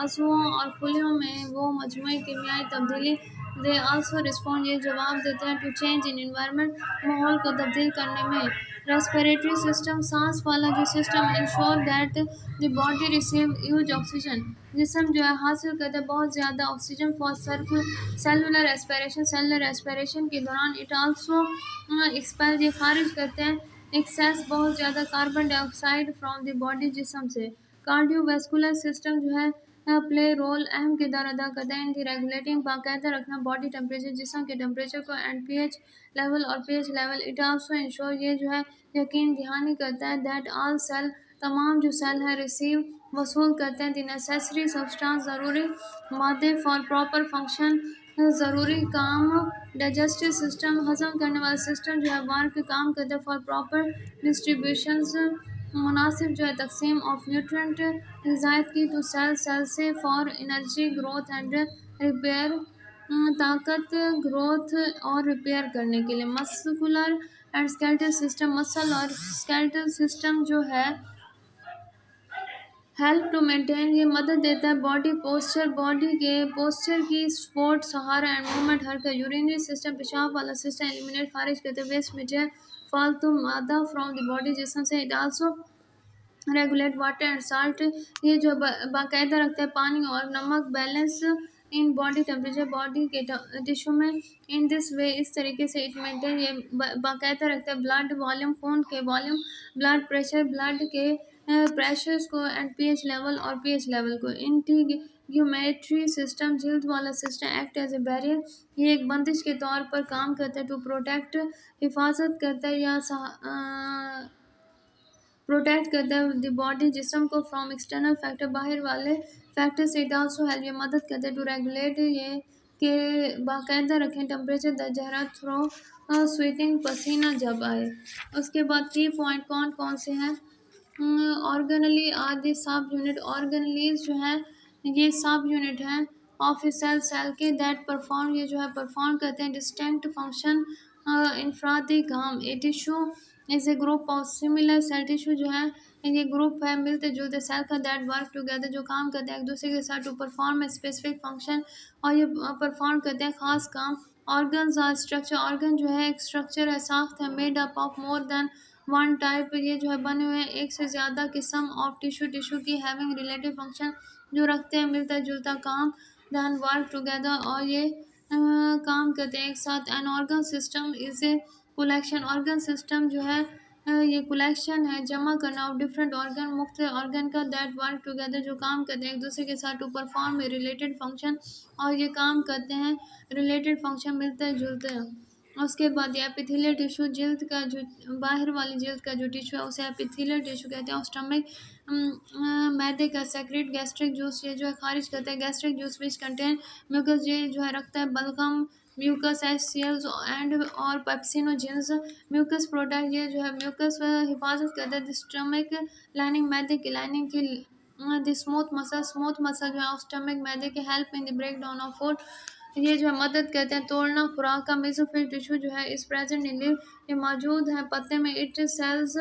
आंसुओं और खुलियों में वो मजमूई कीमियाई तब्दीली। दे आल्सो रिस्पॉन्ड, ये जवाब देते हैं टू चेंज इन इन्वायरमेंट, माहौल को तब्दील करने में। रेस्पिरेटरी सिस्टम, सांस वाला जो system ensure that the body receive huge oxygen, जिसम जो है हासिल करता है बहुत ज़्यादा ऑक्सीजन फॉर सेलुलर रेस्पिरेशन के दौरान। इट आल्सो एक्सपेल, ये खारिज करते हैं एक्सेस बहुत ज़्यादा carbon dioxide from the body जिसम से। कार्डियोवैस्कुलर सिस्टम जो है प्ले रोल, अहम किरदार अदा करता है इन दी रेगुलेटिंग, बाकायदा रखना बॉडी टेम्परेचर, जिसम के टेम्परेचर को and pH level. It also ensure, ये जो है यकीन दहानी करता है दैट ऑल सेल, तमाम जो सेल है रिसीव वसूल करते हैं द नेसेसरी सब्सटेंस, ज़रूरी मादे फॉर प्रॉपर फंक्शन, ज़रूरी काम। डाइजेस्टिव सिस्टम, हजम करने वाला सिस्टम जो है वर्क काम करता है फॉर प्रॉपर डिस्ट्रीब्यूशंस, मुनासिब जो है तकसीम ऑफ न्यूट्रेंट ग़िज़ात की टू सेल से for energy growth and repair, ताकत ग्रोथ और रिपेयर करने के लिए। Muscular and skeletal system, muscle और स्केलेटल सिस्टम जो है हेल्प टू मेंटेन, ये मदद देता है बॉडी पोस्चर, बॉडी के पोस्चर की सपोर्ट, सहारा एंड मूवमेंट हरकत। यूरिनरी सिस्टम, पेशाब वाला सिस्टम एलिमिनेट खारिज करते हैं वेस्ट मटेरियल फालतू मादा फ्रॉम द बॉडी जिसम से। It also regulate water and salt, ये जो बाकायदा रखता है पानी और नमक balance in body temperature body के टिश्यू में। इन दिस वे इस तरीके से इट मेंटेन ये बाकायदा रखता है ब्लड वॉल्यूम, खून के वॉल्यूम, ब्लड प्रेशर, ब्लड के प्रेशर्स को एंड पीएच लेवल और पीएच लेवल को। इंटीग्यूमेट्री सिस्टम जिल्द वाला system act as a barrier, ये एक बंदिश के तौर पर काम करता है टू प्रोटेक्ट, हिफाजत करता है या प्रोटेक्ट करता है द बॉडी जिस्म को फ्रॉम एक्सटर्नल फैक्टर, बाहर वाले फैक्टर से। इट आल्सो हेल्प, ये मदद करता है टू रेगुलेट ये के बाकायदा रखें टेम्परेचर दर्ज हरारत थ्रो स्वेटिंग, पसीना जब आए। उसके बाद 3 पॉइंट कौन कौन से हैं? ऑर्गेनली आदि सब यूनिट, ऑर्गेनलीज जो हैं ये सब यूनिट हैं ऑफ ए सेल, सेल के दैट परफॉर्म, ये जो है परफॉर्म करते हैं डिस्टिंक्ट फंक्शन इनफरादी काम। A tissue is a group of similar cell, tissue जो है ये ग्रुप है मिलते जुलते सेल का दैट वर्क टुगेदर, जो काम करते हैं एक दूसरे के साथ to perform a specific function, और ये परफॉर्म करते हैं खास काम। ऑर्गन्स आर स्ट्रक्चर, ऑर्गन जो है एक स्ट्रक्चर है, साख्त है, made up of more than one type, ये जो है बने हुए हैं एक से ज़्यादा किस्म ऑफ टिश्यू, टिश्यू की हैविंग रिलेटिव फंक्शन, जो रखते हैं मिलता जुलता काम, दैन वर्क टुगेदर, और ये काम करते हैं एक साथ। An organ system is a collection, organ system जो है ये कलेक्शन है, जमा करना ऑफ डिफरेंट ऑर्गन, मुख्त ऑर्गन का, दैट वर्क टुगेदर, जो काम करते हैं एक दूसरे के साथ to perform a related function, और ये काम करते हैं रिलेटेड फंक्शन मिलते जुलते हैं। उसके बाद ये एपिथेलियल टिश्यू, जिल्द का जो बाहर वाली जिल्द का जो टिश्यू है उसे एपिथेलियल टिश्यू कहते हैं। और स्टमक मैदे का सेक्रेट गैस्ट्रिक जूस, ये जो है खारिज करता है gastric juice which contain mucus, ये जो है रखता है बलगम, म्यूकस एससीएल्स एंड और पेप्सिनोजेंस, म्यूकस प्रोडक्ट, ये जो है म्यूकस हिफाजत करता है स्टमक लाइनिंग, मैदे की लाइनिंग की। The smooth muscle, smooth muscle जो है स्टमक मैदे के help in the break down of food, ये जो है मदद करते हैं तोड़ना खुराक का। मेसोफिल टिश्यू जो है इस प्रेजेंट इन लिव, ये मौजूद है पत्ते में। इट सेल्स,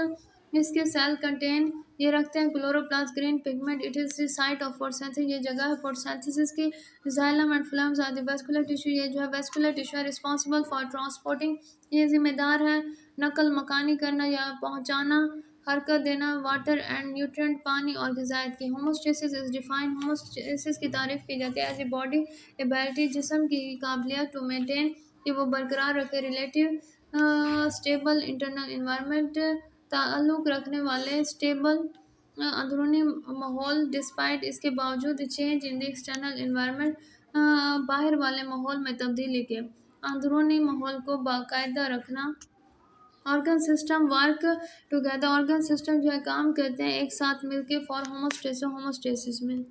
इसके सेल कंटेन, ये रखते हैं chloroplast green pigment, it is the site of photosynthesis, ये जगह है फोटोसिंथेसिस की। Xylem and phloems are the vascular tissue, ये जो है वेस्कुलर टिश्यू है रिस्पॉन्सिबल फॉर ट्रांसपोर्टिंग, ये जिम्मेदार है नकल मकानी करना या पहुँचाना, हरकत देना, वाटर एंड न्यूट्रिएंट, पानी और ग़िज़ायत की। होमोस्टेसिस इज डिफाइंड, होमोस्टेसिस की तारीफ़ की जाती है एज ए बॉडी एबिलिटी, जिस्म की काबिलियत टू मेंटेन, कि वो बरकरार रखे रिलेटिव स्टेबल इंटरनल इन्वायरमेंट, ताल्लुक़ रखने वाले स्टेबल अंदरूनी माहौल, डिस्पाइट इसके बावजूद change in the external environment, बाहर वाले माहौल में तब्दीली के, अंदरूनी माहौल को बाकायदा रखना। Organ system work together, organ system जो है काम करते हैं एक साथ मिलके फॉर होमोस्टेसिस, होमोस्टेसिस में।